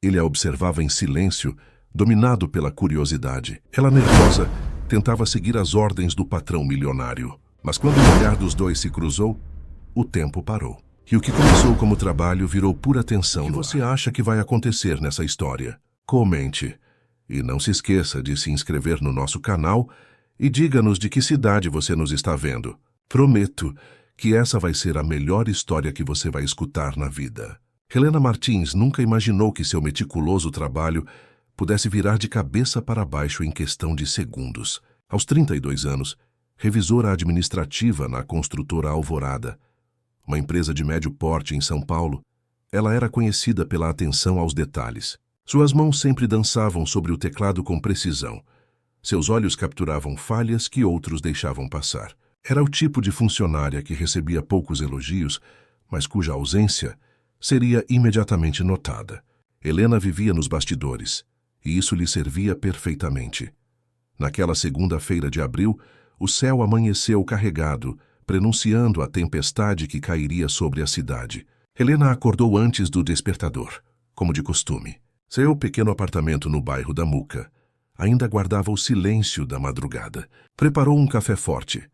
Ele a observava em silêncio, dominado pela curiosidade. Ela, nervosa, tentava seguir as ordens do patrão milionário. Mas quando o olhar dos dois se cruzou, o tempo parou. E o que começou como trabalho virou pura tensão. O que você acha que vai acontecer nessa história? Comente. E não se esqueça de se inscrever no nosso canal e diga-nos de que cidade você nos está vendo. Prometo que essa vai ser a melhor história que você vai escutar na vida. Helena Martins nunca imaginou que seu meticuloso trabalho pudesse virar de cabeça para baixo em questão de segundos. Aos 32 anos, revisora administrativa na construtora Alvorada, uma empresa de médio porte em São Paulo, ela era conhecida pela atenção aos detalhes. Suas mãos sempre dançavam sobre o teclado com precisão. Seus olhos capturavam falhas que outros deixavam passar. Era o tipo de funcionária que recebia poucos elogios, mas cuja ausência seria imediatamente notada. Helena vivia nos bastidores, e isso lhe servia perfeitamente. Naquela segunda-feira de abril, o céu amanheceu carregado, prenunciando a tempestade que cairia sobre a cidade. Helena acordou antes do despertador, como de costume. Seu pequeno apartamento no bairro da Muca ainda guardava o silêncio da madrugada. Preparou um café forte,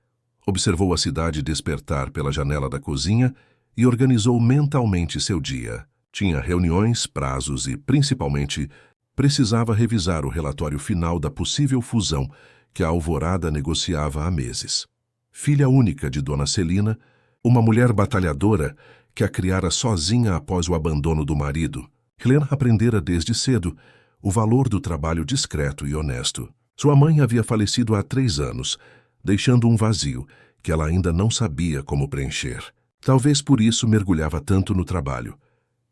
observou a cidade despertar pela janela da cozinha e organizou mentalmente seu dia. Tinha reuniões, prazos e, principalmente, precisava revisar o relatório final da possível fusão que a Alvorada negociava há meses. Filha única de Dona Celina, uma mulher batalhadora que a criara sozinha após o abandono do marido, Helena aprendera desde cedo o valor do trabalho discreto e honesto. Sua mãe havia falecido há 3 anos, deixando um vazio que ela ainda não sabia como preencher. Talvez por isso mergulhava tanto no trabalho.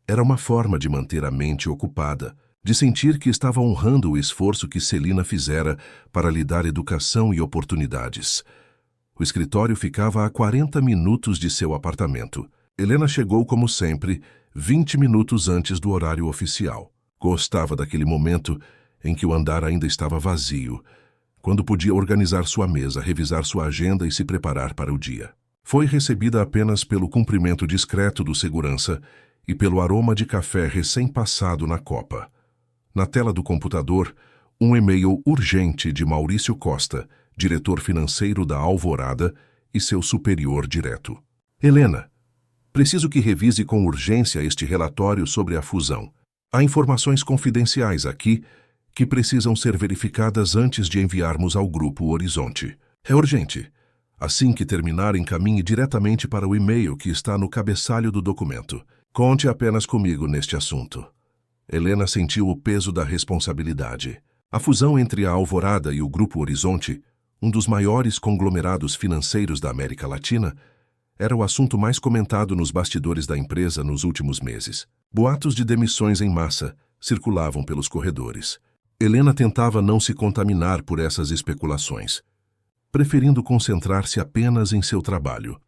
Era uma forma de manter a mente ocupada, de sentir que estava honrando o esforço que Celina fizera para lhe dar educação e oportunidades. O escritório ficava a 40 minutos de seu apartamento. Helena chegou, como sempre, 20 minutos antes do horário oficial. Gostava daquele momento em que o andar ainda estava vazio, quando podia organizar sua mesa, revisar sua agenda e se preparar para o dia. Foi recebida apenas pelo cumprimento discreto do segurança e pelo aroma de café recém-passado na copa. Na tela do computador, um e-mail urgente de Maurício Costa, diretor financeiro da Alvorada e seu superior direto. Helena, preciso que revise com urgência este relatório sobre a fusão. Há informações confidenciais aqui que precisam ser verificadas antes de enviarmos ao Grupo Horizonte. É urgente. Assim que terminar, encaminhe diretamente para o e-mail que está no cabeçalho do documento. Conte apenas comigo neste assunto. Helena sentiu o peso da responsabilidade. A fusão entre a Alvorada e o Grupo Horizonte, um dos maiores conglomerados financeiros da América Latina, era o assunto mais comentado nos bastidores da empresa nos últimos meses. Boatos de demissões em massa circulavam pelos corredores. Helena tentava não se contaminar por essas especulações, preferindo concentrar-se apenas em seu trabalho.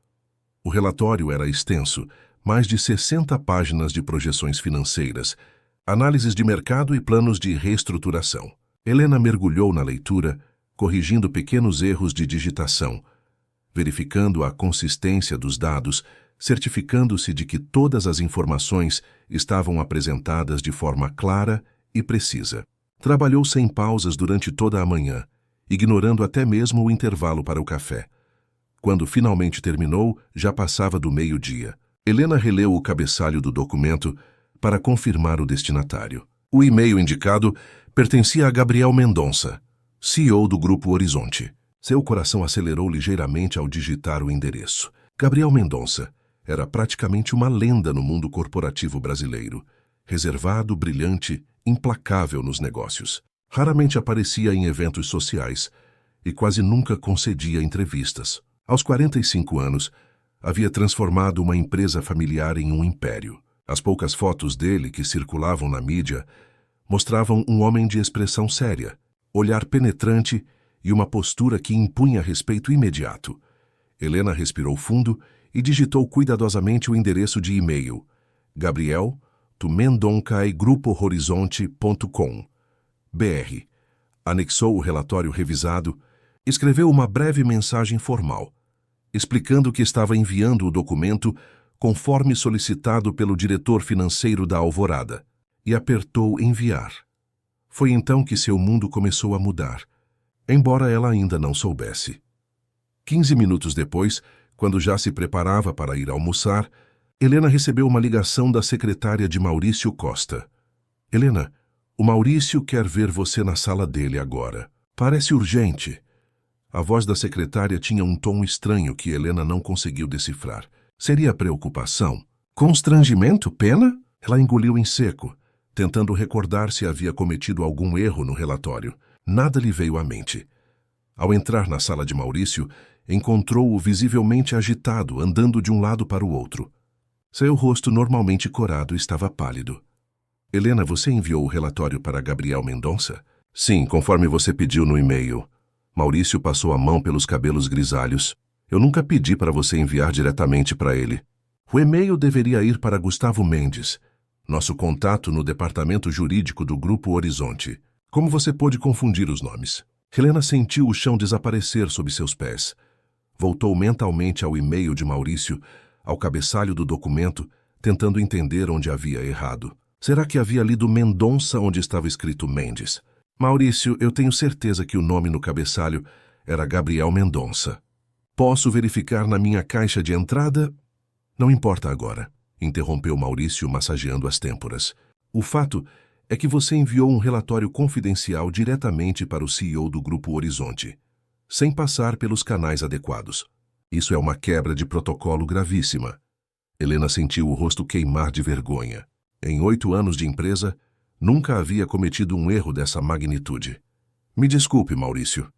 O relatório era extenso, mais de 60 páginas de projeções financeiras, análises de mercado e planos de reestruturação. Helena mergulhou na leitura, corrigindo pequenos erros de digitação, verificando a consistência dos dados, certificando-se de que todas as informações estavam apresentadas de forma clara e precisa. Trabalhou sem pausas durante toda a manhã, ignorando até mesmo o intervalo para o café. Quando finalmente terminou, já passava do meio-dia. Helena releu o cabeçalho do documento para confirmar o destinatário. O e-mail indicado pertencia a Gabriel Mendonça, CEO do Grupo Horizonte. Seu coração acelerou ligeiramente ao digitar o endereço. Gabriel Mendonça era praticamente uma lenda no mundo corporativo brasileiro. Reservado, brilhante, implacável nos negócios. Raramente aparecia em eventos sociais e quase nunca concedia entrevistas. Aos 45 anos, havia transformado uma empresa familiar em um império. As poucas fotos dele que circulavam na mídia mostravam um homem de expressão séria, olhar penetrante e uma postura que impunha respeito imediato. Helena respirou fundo e digitou cuidadosamente o endereço de e-mail: gabriel.mendoncai.grupohorizonte.com BR. Anexou o relatório revisado, escreveu uma breve mensagem formal, explicando que estava enviando o documento conforme solicitado pelo diretor financeiro da Alvorada. e apertou enviar. Foi então que seu mundo começou a mudar, embora ela ainda não soubesse. 15 minutos depois, quando já se preparava para ir almoçar, Helena recebeu uma ligação da secretária de Maurício Costa. Helena, o Maurício quer ver você na sala dele agora. Parece urgente. A voz da secretária tinha um tom estranho que Helena não conseguiu decifrar. Seria preocupação? Constrangimento? Pena? Ela engoliu em seco, tentando recordar se havia cometido algum erro no relatório. Nada lhe veio à mente. Ao entrar na sala de Maurício, encontrou-o visivelmente agitado, andando de um lado para o outro. Seu rosto normalmente corado estava pálido. Helena, você enviou o relatório para Gabriel Mendonça? Sim, conforme você pediu no e-mail. Maurício passou a mão pelos cabelos grisalhos. Eu nunca pedi para você enviar diretamente para ele. O e-mail deveria ir para Gustavo Mendes, nosso contato no departamento jurídico do Grupo Horizonte. Como você pôde confundir os nomes? Helena sentiu o chão desaparecer sob seus pés. Voltou mentalmente ao e-mail de Maurício, ao cabeçalho do documento, tentando entender onde havia errado. Será que havia lido Mendonça onde estava escrito Mendes? Maurício, eu tenho certeza que o nome no cabeçalho era Gabriel Mendonça. Posso verificar na minha caixa de entrada? Não importa agora, interrompeu Maurício, massageando as têmporas. O fato é que você enviou um relatório confidencial diretamente para o CEO do Grupo Horizonte, sem passar pelos canais adequados. Isso é uma quebra de protocolo gravíssima. Helena sentiu o rosto queimar de vergonha. Em 8 anos de empresa, nunca havia cometido um erro dessa magnitude. Me desculpe, Maurício.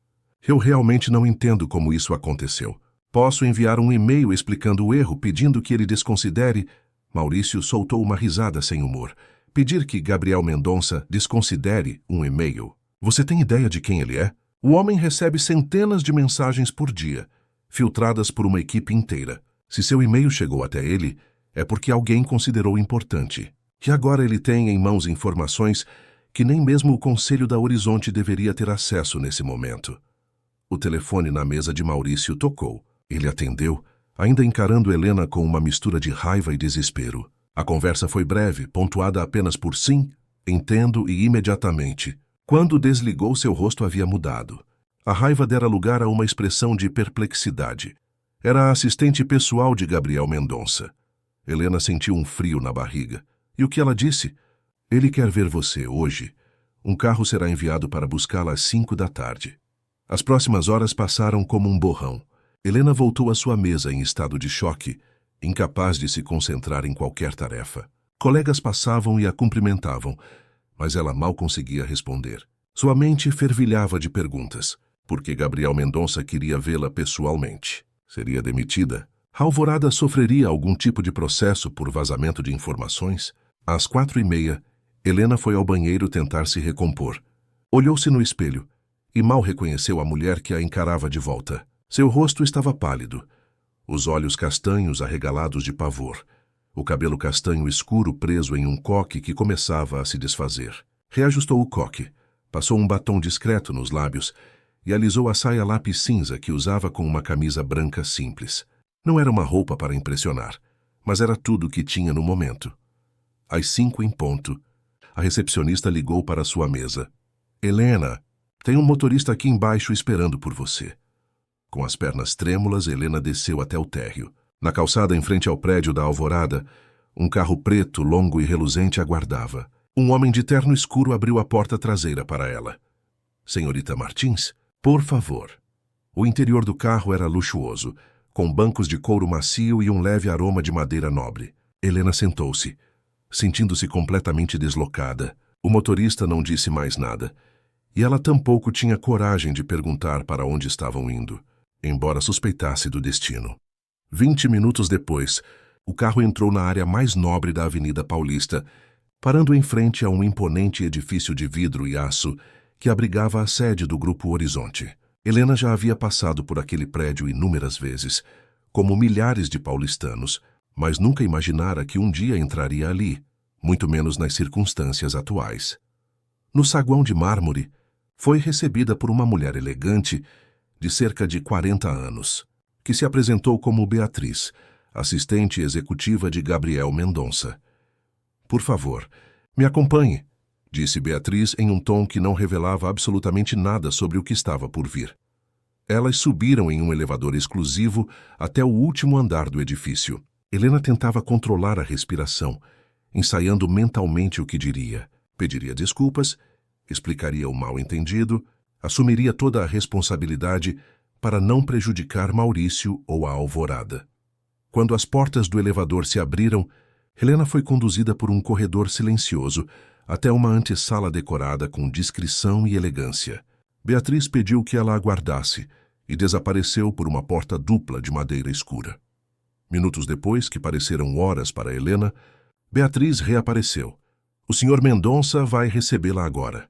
Eu realmente não entendo como isso aconteceu. Posso enviar um e-mail explicando o erro, pedindo que ele desconsidere... Maurício soltou uma risada sem humor. Pedir que Gabriel Mendonça desconsidere um e-mail. Você tem ideia de quem ele é? O homem recebe centenas de mensagens por dia, filtradas por uma equipe inteira. Se seu e-mail chegou até ele, é porque alguém considerou importante. E agora ele tem em mãos informações que nem mesmo o Conselho da Horizonte deveria ter acesso nesse momento. O telefone na mesa de Maurício tocou. Ele atendeu, ainda encarando Helena com uma mistura de raiva e desespero. A conversa foi breve, pontuada apenas por sim, entendo e imediatamente. Quando desligou, seu rosto havia mudado. A raiva dera lugar a uma expressão de perplexidade. Era a assistente pessoal de Gabriel Mendonça. Helena sentiu um frio na barriga. E o que ela disse? Ele quer ver você hoje. Um carro será enviado para buscá-la às 5 da tarde. As próximas horas passaram como um borrão. Helena voltou à sua mesa em estado de choque, incapaz de se concentrar em qualquer tarefa. Colegas passavam e a cumprimentavam, mas ela mal conseguia responder. Sua mente fervilhava de perguntas. Por que Gabriel Mendonça queria vê-la pessoalmente? Seria demitida? A Alvorada sofreria algum tipo de processo por vazamento de informações? Às 4h30, Helena foi ao banheiro tentar se recompor. Olhou-se no espelho e mal reconheceu a mulher que a encarava de volta. Seu rosto estava pálido, os olhos castanhos arregalados de pavor, o cabelo castanho escuro preso em um coque que começava a se desfazer. Reajustou o coque, passou um batom discreto nos lábios e alisou a saia lápis cinza que usava com uma camisa branca simples. Não era uma roupa para impressionar, mas era tudo o que tinha no momento. Às 5 em ponto, a recepcionista ligou para sua mesa. Helena, tem um motorista aqui embaixo esperando por você. Com as pernas trêmulas, Helena desceu até o térreo. Na calçada em frente ao prédio da Alvorada, um carro preto, longo e reluzente aguardava. Um homem de terno escuro abriu a porta traseira para ela. Senhorita Martins, por favor. O interior do carro era luxuoso, com bancos de couro macio e um leve aroma de madeira nobre. Helena sentou-se, sentindo-se completamente deslocada. O motorista não disse mais nada, e ela tampouco tinha coragem de perguntar para onde estavam indo, embora suspeitasse do destino. 20 minutos depois, o carro entrou na área mais nobre da Avenida Paulista, parando em frente a um imponente edifício de vidro e aço que abrigava a sede do Grupo Horizonte. Helena já havia passado por aquele prédio inúmeras vezes, como milhares de paulistanos, mas nunca imaginara que um dia entraria ali, muito menos nas circunstâncias atuais. No saguão de mármore, foi recebida por uma mulher elegante de cerca de 40 anos, que se apresentou como Beatriz, assistente executiva de Gabriel Mendonça. Por favor, Me acompanhe, disse Beatriz em um tom que não revelava absolutamente nada sobre o que estava por vir. Elas subiram em um elevador exclusivo até o último andar do edifício. Helena tentava controlar a respiração, ensaiando mentalmente o que diria. Pediria desculpas, explicaria o mal-entendido, assumiria toda a responsabilidade para não prejudicar Maurício ou a Alvorada. Quando as portas do elevador se abriram, Helena foi conduzida por um corredor silencioso até uma antessala decorada com discrição e elegância. Beatriz pediu que ela aguardasse e desapareceu por uma porta dupla de madeira escura. Minutos depois, que pareceram horas para Helena, Beatriz reapareceu. O Sr. Mendonça vai recebê-la agora.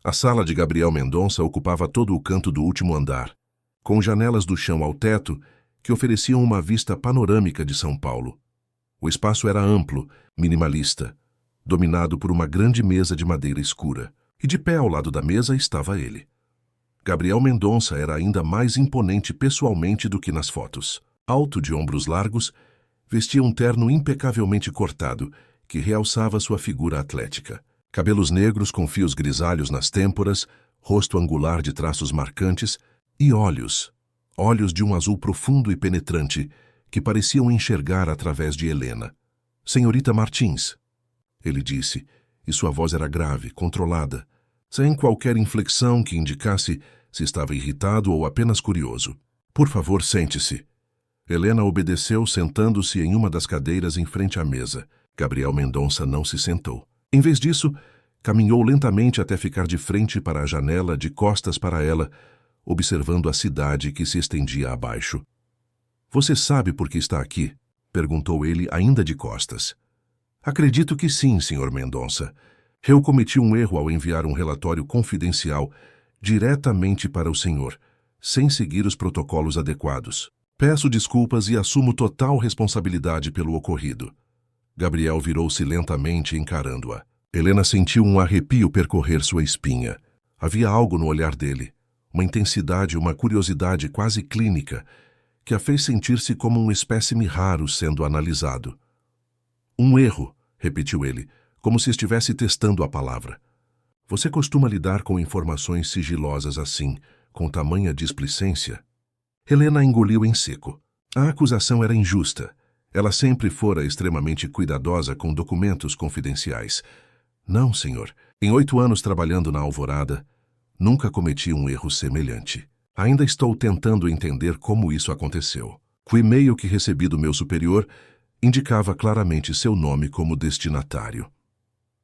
A sala de Gabriel Mendonça ocupava todo o canto do último andar, com janelas do chão ao teto que ofereciam uma vista panorâmica de São Paulo. O espaço era amplo, minimalista, dominado por uma grande mesa de madeira escura, e de pé ao lado da mesa estava ele. Gabriel Mendonça era ainda mais imponente pessoalmente do que nas fotos. Alto, de ombros largos, vestia um terno impecavelmente cortado que realçava sua figura atlética. Cabelos negros com fios grisalhos nas têmporas, rosto angular de traços marcantes e olhos de um azul profundo e penetrante que pareciam enxergar através de Helena. Senhorita Martins, ele disse, e sua voz era grave, controlada, sem qualquer inflexão que indicasse se estava irritado ou apenas curioso. Por favor, sente-se. Helena obedeceu, sentando-se em uma das cadeiras em frente à mesa. Gabriel Mendonça não se sentou. Em vez disso, caminhou lentamente até ficar de frente para a janela, de costas para ela, observando a cidade que se estendia abaixo. Você sabe por que está aqui? Perguntou ele, ainda de costas. Acredito que sim, Sr. Mendonça. Eu cometi um erro ao enviar um relatório confidencial diretamente para o senhor, sem seguir os protocolos adequados. Peço desculpas e assumo total responsabilidade pelo ocorrido. Gabriel virou-se lentamente, encarando-a. Helena sentiu um arrepio percorrer sua espinha. Havia algo no olhar dele, uma intensidade, uma curiosidade quase clínica, que a fez sentir-se como um espécime raro sendo analisado. Um erro, repetiu ele, como se estivesse testando a palavra. Você costuma lidar com informações sigilosas assim, com tamanha displicência? Helena engoliu em seco. A acusação era injusta. Ela sempre fora extremamente cuidadosa com documentos confidenciais. Não, senhor. Em 8 anos trabalhando na Alvorada, nunca cometi um erro semelhante. Ainda estou tentando entender como isso aconteceu. O e-mail que recebi do meu superior indicava claramente seu nome como destinatário.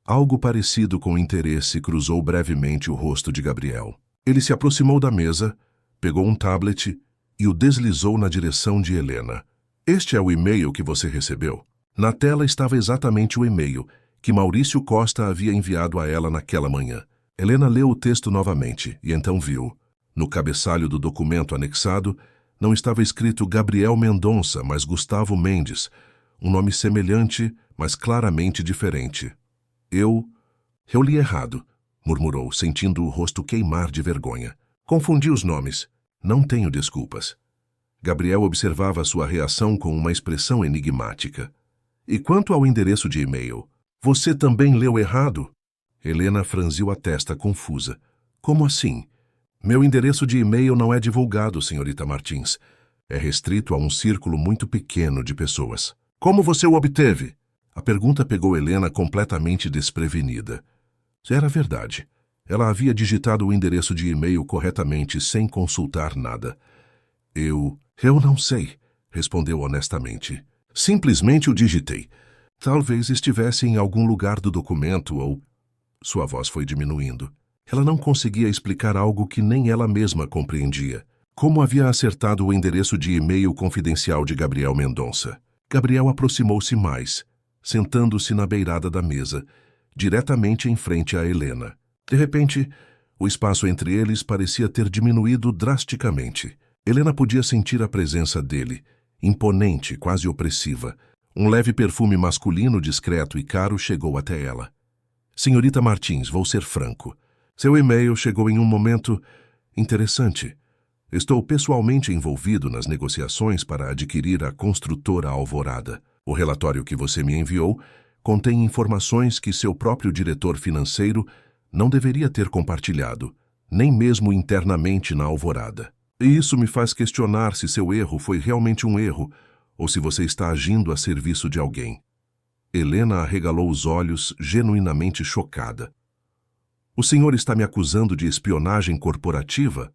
Algo parecido com interesse cruzou brevemente o rosto de Gabriel. Ele se aproximou da mesa, pegou um tablet e o deslizou na direção de Helena. Este é o e-mail que você recebeu? Na tela estava exatamente o e-mail que Maurício Costa havia enviado a ela naquela manhã. Helena leu o texto novamente e então viu. No cabeçalho do documento anexado, não estava escrito Gabriel Mendonça, mas Gustavo Mendes, um nome semelhante, mas claramente diferente. Eu li errado, murmurou, sentindo o rosto queimar de vergonha. Confundi os nomes. Não tenho desculpas. Gabriel observava sua reação com uma expressão enigmática. E quanto ao endereço de e-mail? Você também leu errado? Helena franziu a testa confusa. Como assim? Meu endereço de e-mail não é divulgado, senhorita Martins. É restrito a um círculo muito pequeno de pessoas. Como você o obteve? A pergunta pegou Helena completamente desprevenida. Era verdade. Ela havia digitado o endereço de e-mail corretamente, sem consultar nada. Eu não sei, respondeu honestamente. Simplesmente o digitei. Talvez estivesse em algum lugar do documento ou... Sua voz foi diminuindo. Ela não conseguia explicar algo que nem ela mesma compreendia. Como havia acertado o endereço de e-mail confidencial de Gabriel Mendonça? Gabriel aproximou-se mais, sentando-se na beirada da mesa, diretamente em frente a Helena. De repente, o espaço entre eles parecia ter diminuído drasticamente. Helena podia sentir a presença dele, imponente, quase opressiva. Um leve perfume masculino discreto e caro chegou até ela. Senhorita Martins, vou ser franco. Seu e-mail chegou em um momento interessante. Estou pessoalmente envolvido nas negociações para adquirir a construtora Alvorada. O relatório que você me enviou contém informações que seu próprio diretor financeiro não deveria ter compartilhado, nem mesmo internamente na Alvorada. E isso me faz questionar se seu erro foi realmente um erro ou se você está agindo a serviço de alguém. Helena arregalou os olhos, genuinamente chocada. O senhor está me acusando de espionagem corporativa?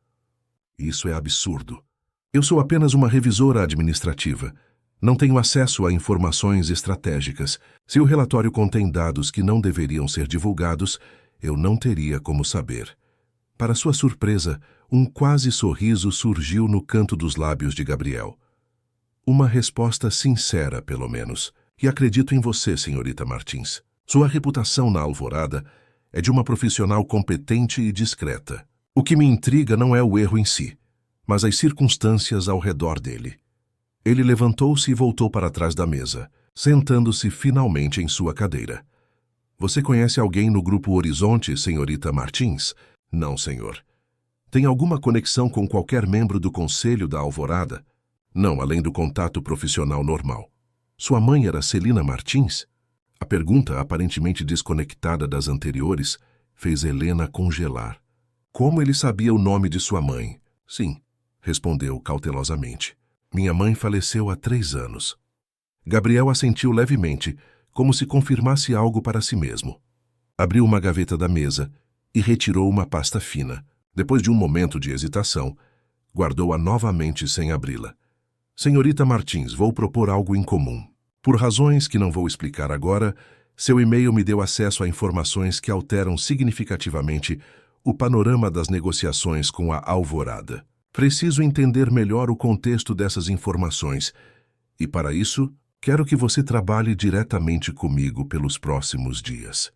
Isso é absurdo. Eu sou apenas uma revisora administrativa. Não tenho acesso a informações estratégicas. Se o relatório contém dados que não deveriam ser divulgados, eu não teria como saber. Para sua surpresa, um quase sorriso surgiu no canto dos lábios de Gabriel. Uma resposta sincera, pelo menos. E acredito em você, senhorita Martins. Sua reputação na Alvorada é de uma profissional competente e discreta. O que me intriga não é o erro em si, mas as circunstâncias ao redor dele. Ele levantou-se e voltou para trás da mesa, sentando-se finalmente em sua cadeira. Você conhece alguém no Grupo Horizonte, senhorita Martins? Não, senhor. Tem alguma conexão com qualquer membro do Conselho da Alvorada? Não, além do contato profissional normal. Sua mãe era Celina Martins? A pergunta, aparentemente desconectada das anteriores, fez Helena congelar. Como ele sabia o nome de sua mãe? Sim, respondeu cautelosamente. Minha mãe faleceu há 3 anos. Gabriel assentiu levemente, como se confirmasse algo para si mesmo. Abriu uma gaveta da mesa e retirou uma pasta fina. Depois de um momento de hesitação, guardou-a novamente sem abri-la. Senhorita Martins, vou propor algo incomum. Por razões que não vou explicar agora, seu e-mail me deu acesso a informações que alteram significativamente o panorama das negociações com a Alvorada. Preciso entender melhor o contexto dessas informações e, para isso, quero que você trabalhe diretamente comigo pelos próximos dias.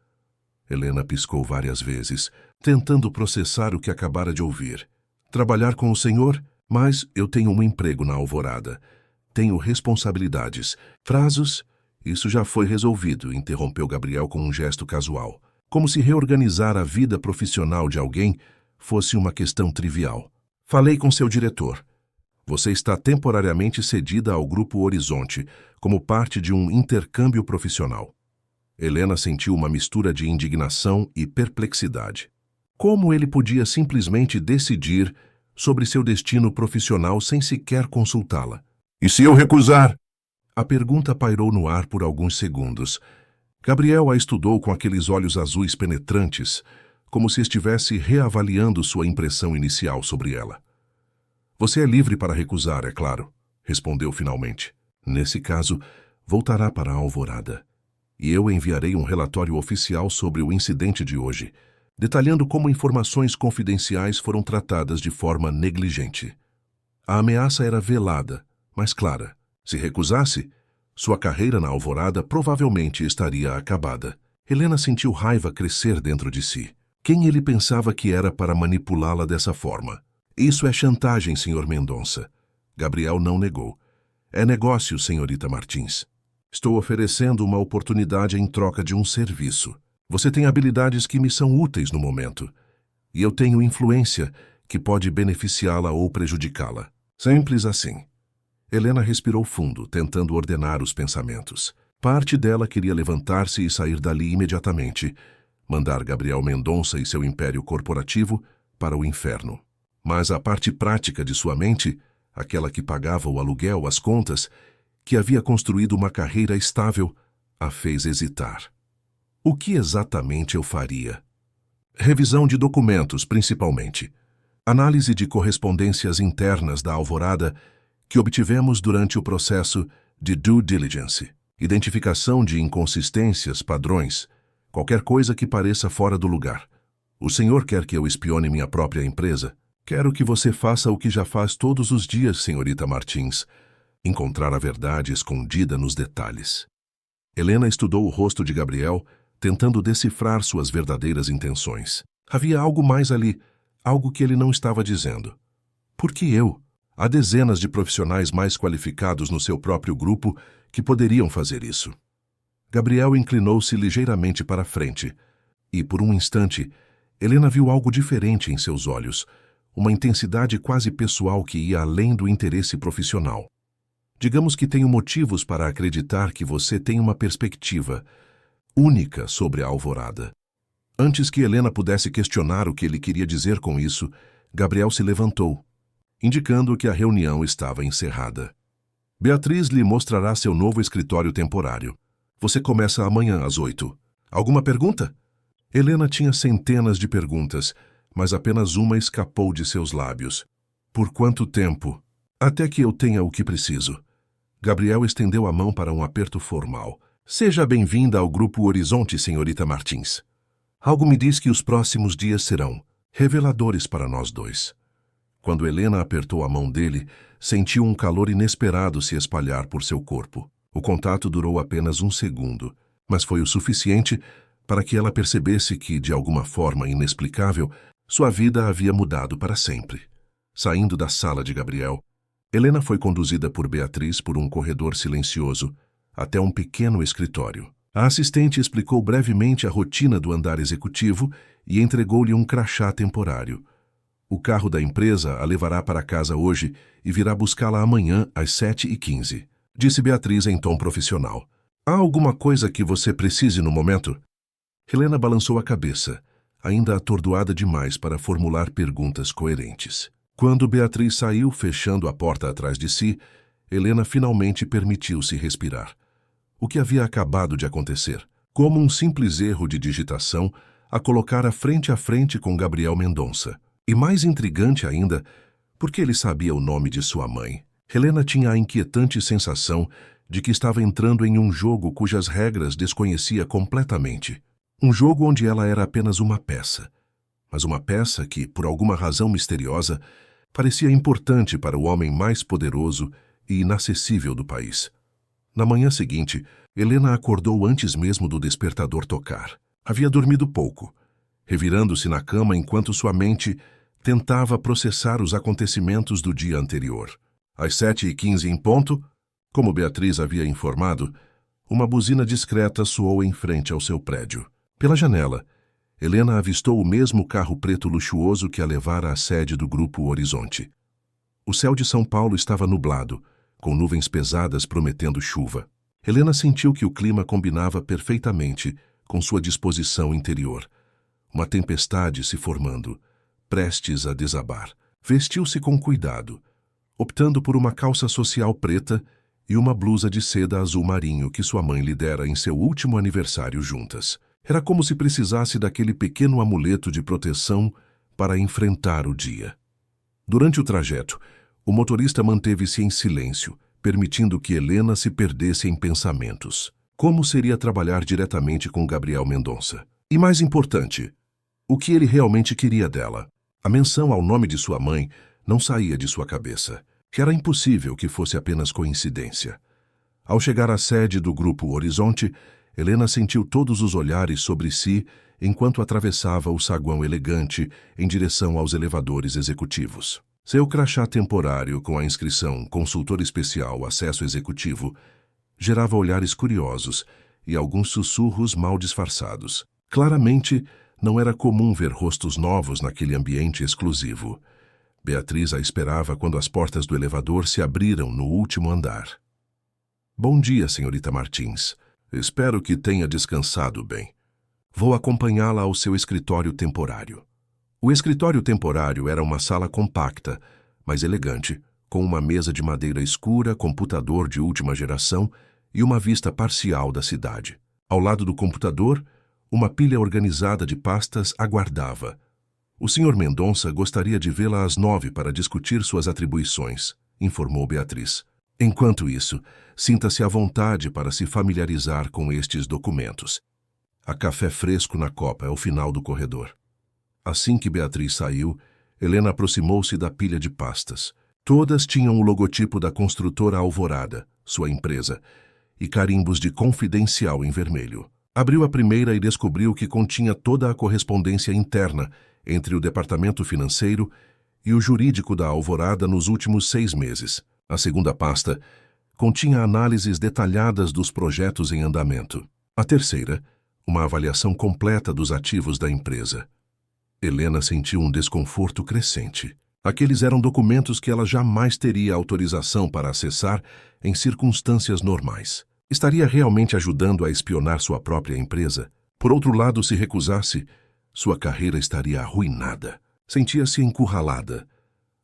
Helena piscou várias vezes, tentando processar o que acabara de ouvir. Trabalhar com o senhor? Mas eu tenho um emprego na Alvorada. Tenho responsabilidades. Prazos? Isso já foi resolvido, interrompeu Gabriel com um gesto casual. Como se reorganizar a vida profissional de alguém fosse uma questão trivial. Falei com seu diretor. Você está temporariamente cedida ao Grupo Horizonte, como parte de um intercâmbio profissional. Helena sentiu uma mistura de indignação e perplexidade. Como ele podia simplesmente decidir sobre seu destino profissional sem sequer consultá-la? E se eu recusar? A pergunta pairou no ar por alguns segundos. Gabriel a estudou com aqueles olhos azuis penetrantes, como se estivesse reavaliando sua impressão inicial sobre ela. Você é livre para recusar, é claro, respondeu finalmente. Nesse caso, voltará para a Alvorada. E eu enviarei um relatório oficial sobre o incidente de hoje, detalhando como informações confidenciais foram tratadas de forma negligente. A ameaça era velada, mas clara. Se recusasse, sua carreira na Alvorada provavelmente estaria acabada. Helena sentiu raiva crescer dentro de si. Quem ele pensava que era para manipulá-la dessa forma? Isso é chantagem, Sr. Mendonça. Gabriel não negou. É negócio, senhorita Martins. Estou oferecendo uma oportunidade em troca de um serviço. Você tem habilidades que me são úteis no momento. E eu tenho influência que pode beneficiá-la ou prejudicá-la. Simples assim. Helena respirou fundo, tentando ordenar os pensamentos. Parte dela queria levantar-se e sair dali imediatamente, mandar Gabriel Mendonça e seu império corporativo para o inferno. Mas a parte prática de sua mente, aquela que pagava o aluguel, as contas, que havia construído uma carreira estável, a fez hesitar. O que exatamente eu faria? Revisão de documentos, principalmente. Análise de correspondências internas da Alvorada que obtivemos durante o processo de due diligence. Identificação de inconsistências, padrões, qualquer coisa que pareça fora do lugar. O senhor quer que eu espione minha própria empresa? Quero que você faça o que já faz todos os dias, senhorita Martins. Encontrar a verdade escondida nos detalhes. Helena estudou o rosto de Gabriel, tentando decifrar suas verdadeiras intenções. Havia algo mais ali, algo que ele não estava dizendo. Por que eu? Há dezenas de profissionais mais qualificados no seu próprio grupo que poderiam fazer isso. Gabriel inclinou-se ligeiramente para a frente, e, por um instante, Helena viu algo diferente em seus olhos, uma intensidade quase pessoal que ia além do interesse profissional. Digamos que tenho motivos para acreditar que você tem uma perspectiva, única sobre a alvorada. Antes que Helena pudesse questionar o que ele queria dizer com isso, Gabriel se levantou, indicando que a reunião estava encerrada. Beatriz lhe mostrará seu novo escritório temporário. Você começa amanhã às 8. Alguma pergunta? Helena tinha centenas de perguntas, mas apenas uma escapou de seus lábios. Por quanto tempo? Até que eu tenha o que preciso. Gabriel estendeu a mão para um aperto formal. Seja bem-vinda ao Grupo Horizonte, senhorita Martins. Algo me diz que os próximos dias serão reveladores para nós dois. Quando Helena apertou a mão dele, sentiu um calor inesperado se espalhar por seu corpo. O contato durou apenas um segundo, mas foi o suficiente para que ela percebesse que, de alguma forma inexplicável, sua vida havia mudado para sempre. Saindo da sala de Gabriel, Helena foi conduzida por Beatriz por um corredor silencioso até um pequeno escritório. A assistente explicou brevemente a rotina do andar executivo e entregou-lhe um crachá temporário. O carro da empresa a levará para casa hoje e virá buscá-la amanhã às 7h15, disse Beatriz em tom profissional. Há alguma coisa que você precise no momento? Helena balançou a cabeça, ainda atordoada demais para formular perguntas coerentes. Quando Beatriz saiu, fechando a porta atrás de si, Helena finalmente permitiu-se respirar. O que havia acabado de acontecer? Como um simples erro de digitação, a colocara frente a frente com Gabriel Mendonça. E mais intrigante ainda, porque ele sabia o nome de sua mãe. Helena tinha a inquietante sensação de que estava entrando em um jogo cujas regras desconhecia completamente. Um jogo onde ela era apenas uma peça. Mas uma peça que, por alguma razão misteriosa, parecia importante para o homem mais poderoso e inacessível do país. Na manhã seguinte, Helena acordou antes mesmo do despertador tocar. Havia dormido pouco, revirando-se na cama enquanto sua mente tentava processar os acontecimentos do dia anterior. Às 7h15 em ponto, como Beatriz havia informado, uma buzina discreta soou em frente ao seu prédio. Pela janela, Helena avistou o mesmo carro preto luxuoso que a levara à sede do Grupo Horizonte. O céu de São Paulo estava nublado, com nuvens pesadas prometendo chuva. Helena sentiu que o clima combinava perfeitamente com sua disposição interior. Uma tempestade se formando, prestes a desabar. Vestiu-se com cuidado, optando por uma calça social preta e uma blusa de seda azul marinho que sua mãe lhe dera em seu último aniversário juntas. Era como se precisasse daquele pequeno amuleto de proteção para enfrentar o dia. Durante o trajeto, o motorista manteve-se em silêncio, permitindo que Helena se perdesse em pensamentos. Como seria trabalhar diretamente com Gabriel Mendonça? E mais importante, o que ele realmente queria dela? A menção ao nome de sua mãe não saía de sua cabeça. Era impossível que fosse apenas coincidência. Ao chegar à sede do Grupo Horizonte, Helena sentiu todos os olhares sobre si enquanto atravessava o saguão elegante em direção aos elevadores executivos. Seu crachá temporário com a inscrição Consultor Especial Acesso Executivo gerava olhares curiosos e alguns sussurros mal disfarçados. Claramente, não era comum ver rostos novos naquele ambiente exclusivo. Beatriz a esperava quando as portas do elevador se abriram no último andar. Bom dia, senhorita Martins. Espero que tenha descansado bem. Vou acompanhá-la ao seu escritório temporário. O escritório temporário era uma sala compacta, mas elegante, com uma mesa de madeira escura, computador de última geração e uma vista parcial da cidade. Ao lado do computador, uma pilha organizada de pastas aguardava. O Sr. Mendonça gostaria de vê-la às 9 para discutir suas atribuições, informou Beatriz. Enquanto isso, sinta-se à vontade para se familiarizar com estes documentos. Há café fresco na copa ao final do corredor. Assim que Beatriz saiu, Helena aproximou-se da pilha de pastas. Todas tinham o logotipo da construtora Alvorada, sua empresa, e carimbos de confidencial em vermelho. Abriu a primeira e descobriu que continha toda a correspondência interna entre o departamento financeiro e o jurídico da Alvorada nos últimos 6 meses. A segunda pasta continha análises detalhadas dos projetos em andamento. A terceira, uma avaliação completa dos ativos da empresa. Helena sentiu um desconforto crescente. Aqueles eram documentos que ela jamais teria autorização para acessar em circunstâncias normais. Estaria realmente ajudando a espionar sua própria empresa? Por outro lado, se recusasse, sua carreira estaria arruinada. Sentia-se encurralada.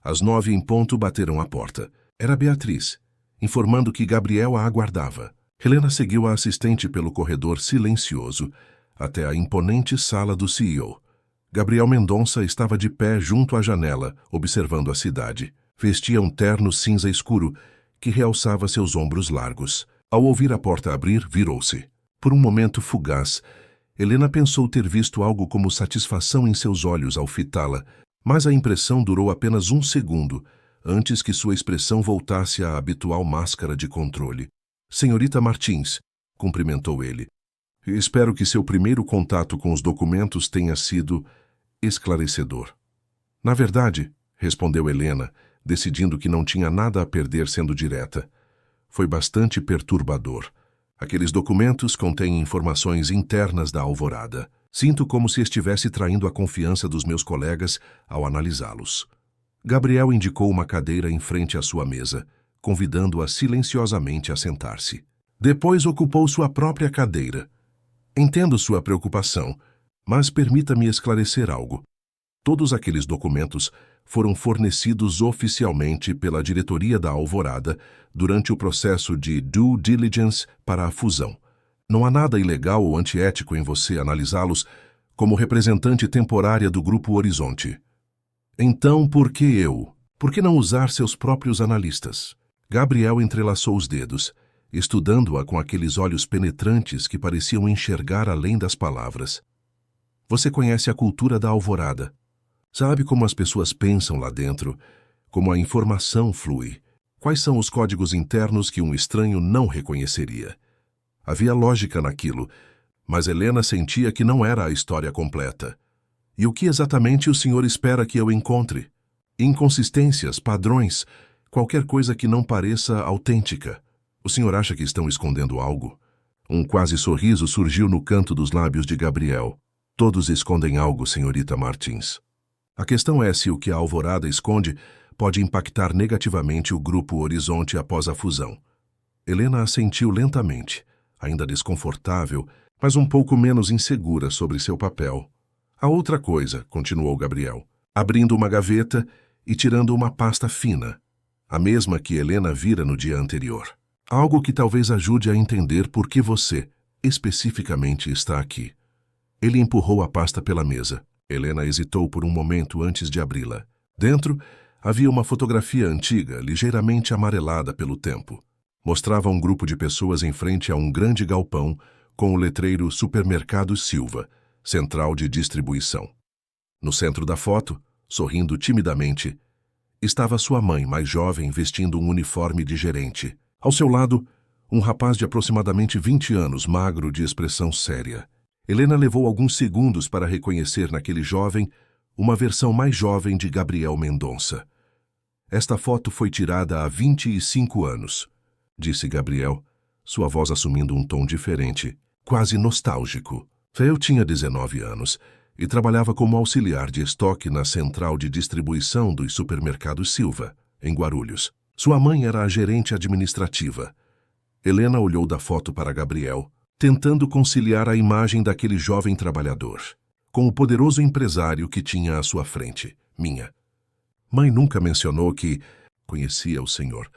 Às 9 em ponto bateram à porta. Era Beatriz, informando que Gabriel a aguardava. Helena seguiu a assistente pelo corredor silencioso até a imponente sala do CEO. Gabriel Mendonça estava de pé junto à janela, observando a cidade. Vestia um terno cinza escuro que realçava seus ombros largos. Ao ouvir a porta abrir, virou-se. Por um momento fugaz, Helena pensou ter visto algo como satisfação em seus olhos ao fitá-la, mas a impressão durou apenas um segundo, antes que sua expressão voltasse à habitual máscara de controle. Senhorita Martins, cumprimentou ele. Espero que seu primeiro contato com os documentos tenha sido esclarecedor. Na verdade, respondeu Helena, decidindo que não tinha nada a perder sendo direta. Foi bastante perturbador. Aqueles documentos contêm informações internas da Alvorada. Sinto como se estivesse traindo a confiança dos meus colegas ao analisá-los. Gabriel indicou uma cadeira em frente à sua mesa, convidando-a silenciosamente a sentar-se. Depois ocupou sua própria cadeira. Entendo sua preocupação, mas permita-me esclarecer algo. Todos aqueles documentos foram fornecidos oficialmente pela diretoria da Alvorada durante o processo de due diligence para a fusão. Não há nada ilegal ou antiético em você analisá-los como representante temporária do Grupo Horizonte. Então, por que eu? Por que não usar seus próprios analistas? Gabriel entrelaçou os dedos, estudando-a com aqueles olhos penetrantes que pareciam enxergar além das palavras. Você conhece a cultura da Alvorada. Sabe como as pessoas pensam lá dentro, como a informação flui. Quais são os códigos internos que um estranho não reconheceria? Havia lógica naquilo, mas Helena sentia que não era a história completa. E o que exatamente o senhor espera que eu encontre? Inconsistências, padrões, qualquer coisa que não pareça autêntica. O senhor acha que estão escondendo algo? Um quase sorriso surgiu no canto dos lábios de Gabriel. Todos escondem algo, senhorita Martins. A questão é se o que a Alvorada esconde pode impactar negativamente o Grupo Horizonte após a fusão. Helena assentiu lentamente, ainda desconfortável, mas um pouco menos insegura sobre seu papel. A outra coisa, continuou Gabriel, abrindo uma gaveta e tirando uma pasta fina, a mesma que Helena vira no dia anterior. Algo que talvez ajude a entender por que você, especificamente, está aqui. Ele empurrou a pasta pela mesa. Helena hesitou por um momento antes de abri-la. Dentro, havia uma fotografia antiga, ligeiramente amarelada pelo tempo. Mostrava um grupo de pessoas em frente a um grande galpão com o letreiro Supermercado Silva, central de distribuição. No centro da foto, sorrindo timidamente, estava sua mãe, mais jovem, vestindo um uniforme de gerente. Ao seu lado, um rapaz de aproximadamente 20 anos, magro, de expressão séria. Helena levou alguns segundos para reconhecer naquele jovem uma versão mais jovem de Gabriel Mendonça. Esta foto foi tirada há 25 anos, disse Gabriel, sua voz assumindo um tom diferente, quase nostálgico. Eu tinha 19 anos e trabalhava como auxiliar de estoque na central de distribuição dos supermercados Silva, em Guarulhos. Sua mãe era a gerente administrativa. Helena olhou da foto para Gabriel, tentando conciliar a imagem daquele jovem trabalhador, com o poderoso empresário que tinha à sua frente, minha. Mãe nunca mencionou que conhecia o senhor.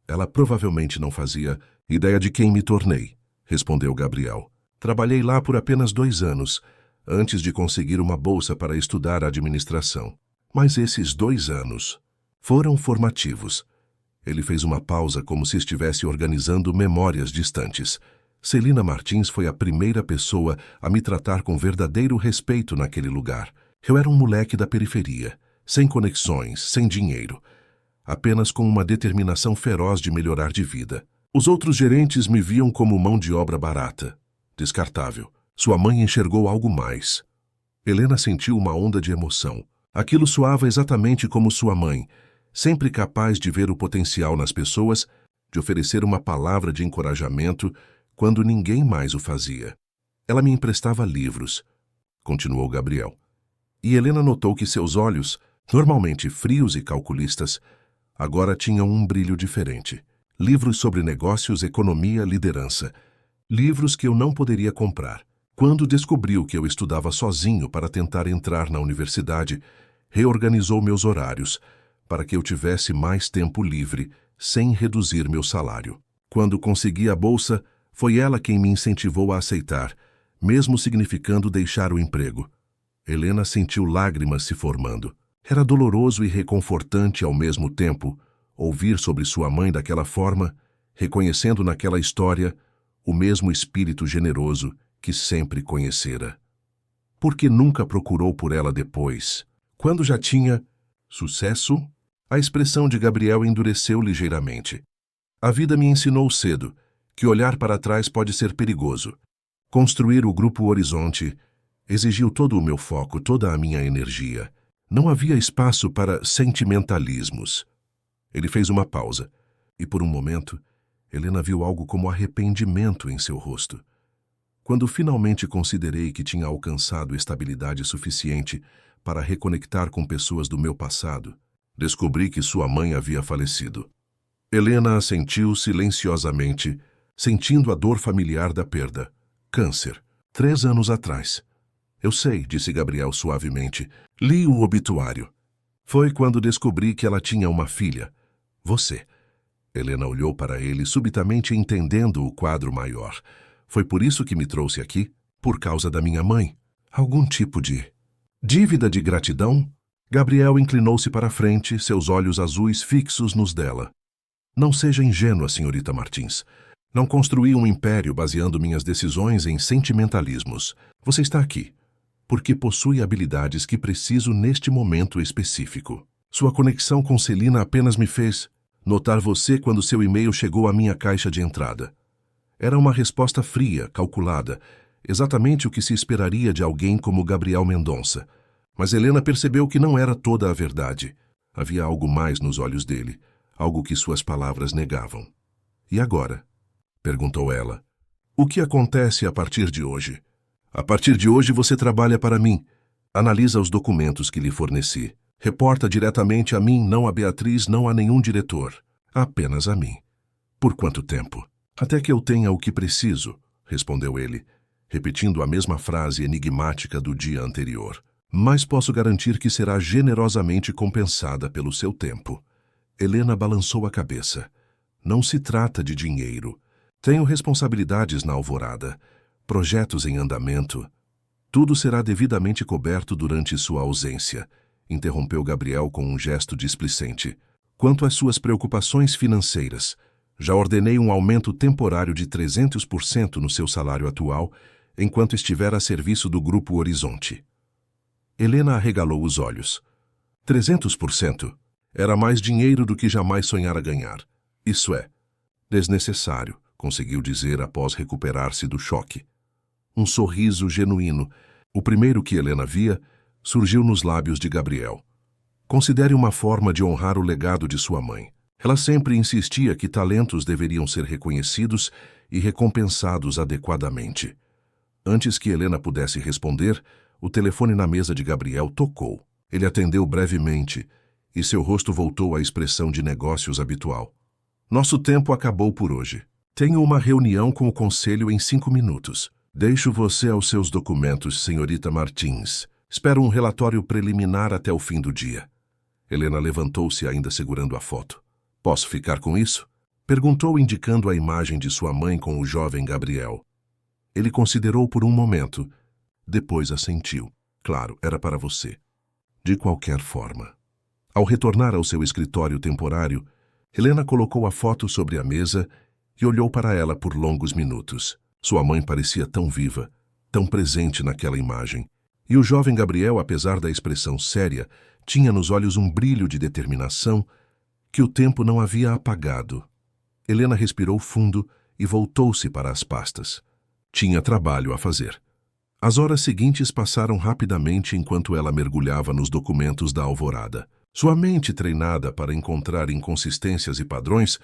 Ela provavelmente não fazia ideia de quem me tornei, respondeu Gabriel. Trabalhei lá por apenas 2 anos, antes de conseguir uma bolsa para estudar administração. Mas esses 2 anos foram formativos. Ele fez uma pausa como se estivesse organizando memórias distantes. Celina Martins foi a primeira pessoa a me tratar com verdadeiro respeito naquele lugar. Eu era um moleque da periferia, sem conexões, sem dinheiro, apenas com uma determinação feroz de melhorar de vida. Os outros gerentes me viam como mão de obra barata, descartável. Sua mãe enxergou algo mais. Helena sentiu uma onda de emoção. Aquilo soava exatamente como sua mãe, sempre capaz de ver o potencial nas pessoas, de oferecer uma palavra de encorajamento quando ninguém mais o fazia. Ela me emprestava livros, continuou Gabriel. E Helena notou que seus olhos, normalmente frios e calculistas, agora tinham um brilho diferente. livros sobre negócios, economia, liderança. Livros que eu não poderia comprar. Quando descobriu que eu estudava sozinho para tentar entrar na universidade, reorganizou meus horários para que eu tivesse mais tempo livre, sem reduzir meu salário. Quando consegui a bolsa, foi ela quem me incentivou a aceitar, mesmo significando deixar o emprego. Helena sentiu lágrimas se formando. Era doloroso e reconfortante ao mesmo tempo ouvir sobre sua mãe daquela forma, reconhecendo naquela história o mesmo espírito generoso que sempre conhecera. Por que nunca procurou por ela depois? Quando já tinha sucesso? A expressão de Gabriel endureceu ligeiramente. A vida me ensinou cedo que olhar para trás pode ser perigoso. Construir o Grupo Horizonte exigiu todo o meu foco, toda a minha energia. Não havia espaço para sentimentalismos. Ele fez uma pausa, e por um momento, Helena viu algo como arrependimento em seu rosto. Quando finalmente considerei que tinha alcançado estabilidade suficiente para reconectar com pessoas do meu passado, descobri que sua mãe havia falecido. Helena assentiu silenciosamente, sentindo a dor familiar da perda. Câncer. 3 anos atrás. Eu sei, disse Gabriel suavemente. Li o obituário. Foi quando descobri que ela tinha uma filha. Você. Helena olhou para ele, subitamente entendendo o quadro maior. Foi por isso que me trouxe aqui? Por causa da minha mãe? Algum tipo de dívida de gratidão? Gabriel inclinou-se para a frente, seus olhos azuis fixos nos dela. Não seja ingênua, senhorita Martins. Não construí um império baseando minhas decisões em sentimentalismos. Você está aqui porque possui habilidades que preciso neste momento específico. Sua conexão com Celina apenas me fez notar você quando seu e-mail chegou à minha caixa de entrada. Era uma resposta fria, calculada, exatamente o que se esperaria de alguém como Gabriel Mendonça. Mas Helena percebeu que não era toda a verdade. Havia algo mais nos olhos dele, algo que suas palavras negavam. E agora? Perguntou ela. O que acontece a partir de hoje? A partir de hoje você trabalha para mim. Analisa os documentos que lhe forneci. Reporta diretamente a mim, não a Beatriz, não a nenhum diretor. Apenas a mim. Por quanto tempo? Até que eu tenha o que preciso, respondeu ele, repetindo a mesma frase enigmática do dia anterior. Mas posso garantir que será generosamente compensada pelo seu tempo. Helena balançou a cabeça. Não se trata de dinheiro. Tenho responsabilidades na Alvorada, projetos em andamento. Tudo será devidamente coberto durante sua ausência, interrompeu Gabriel com um gesto displicente. Quanto às suas preocupações financeiras, já ordenei um aumento temporário de 300% no seu salário atual, enquanto estiver a serviço do Grupo Horizonte. Helena arregalou os olhos. 300%? Era mais dinheiro do que jamais sonhara ganhar. Isso é desnecessário, conseguiu dizer após recuperar-se do choque. Um sorriso genuíno, o primeiro que Helena via, surgiu nos lábios de Gabriel. Considere uma forma de honrar o legado de sua mãe. Ela sempre insistia que talentos deveriam ser reconhecidos e recompensados adequadamente. Antes que Helena pudesse responder, o telefone na mesa de Gabriel tocou. Ele atendeu brevemente e seu rosto voltou à expressão de negócios habitual. Nosso tempo acabou por hoje. Tenho uma reunião com o conselho em 5 minutos. Deixo você aos seus documentos, senhorita Martins. Espero um relatório preliminar até o fim do dia. Helena levantou-se ainda segurando a foto. Posso ficar com isso? Perguntou indicando a imagem de sua mãe com o jovem Gabriel. Ele considerou por um momento. Depois assentiu. Claro, era para você. De qualquer forma. Ao retornar ao seu escritório temporário, Helena colocou a foto sobre a mesa e olhou para ela por longos minutos. Sua mãe parecia tão viva, tão presente naquela imagem. E o jovem Gabriel, apesar da expressão séria, tinha nos olhos um brilho de determinação que o tempo não havia apagado. Helena respirou fundo e voltou-se para as pastas. Tinha trabalho a fazer. As horas seguintes passaram rapidamente enquanto ela mergulhava nos documentos da Alvorada. Sua mente, treinada para encontrar inconsistências e padrões,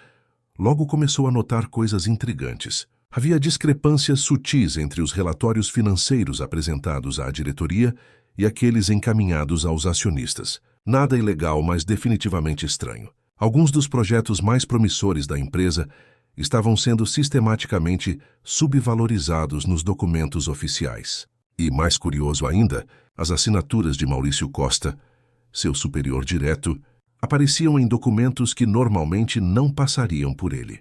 logo começou a notar coisas intrigantes. Havia discrepâncias sutis entre os relatórios financeiros apresentados à diretoria e aqueles encaminhados aos acionistas. Nada ilegal, mas definitivamente estranho. Alguns dos projetos mais promissores da empresa estavam sendo sistematicamente subvalorizados nos documentos oficiais. E, mais curioso ainda, as assinaturas de Maurício Costa, seu superior direto, apareciam em documentos que normalmente não passariam por ele.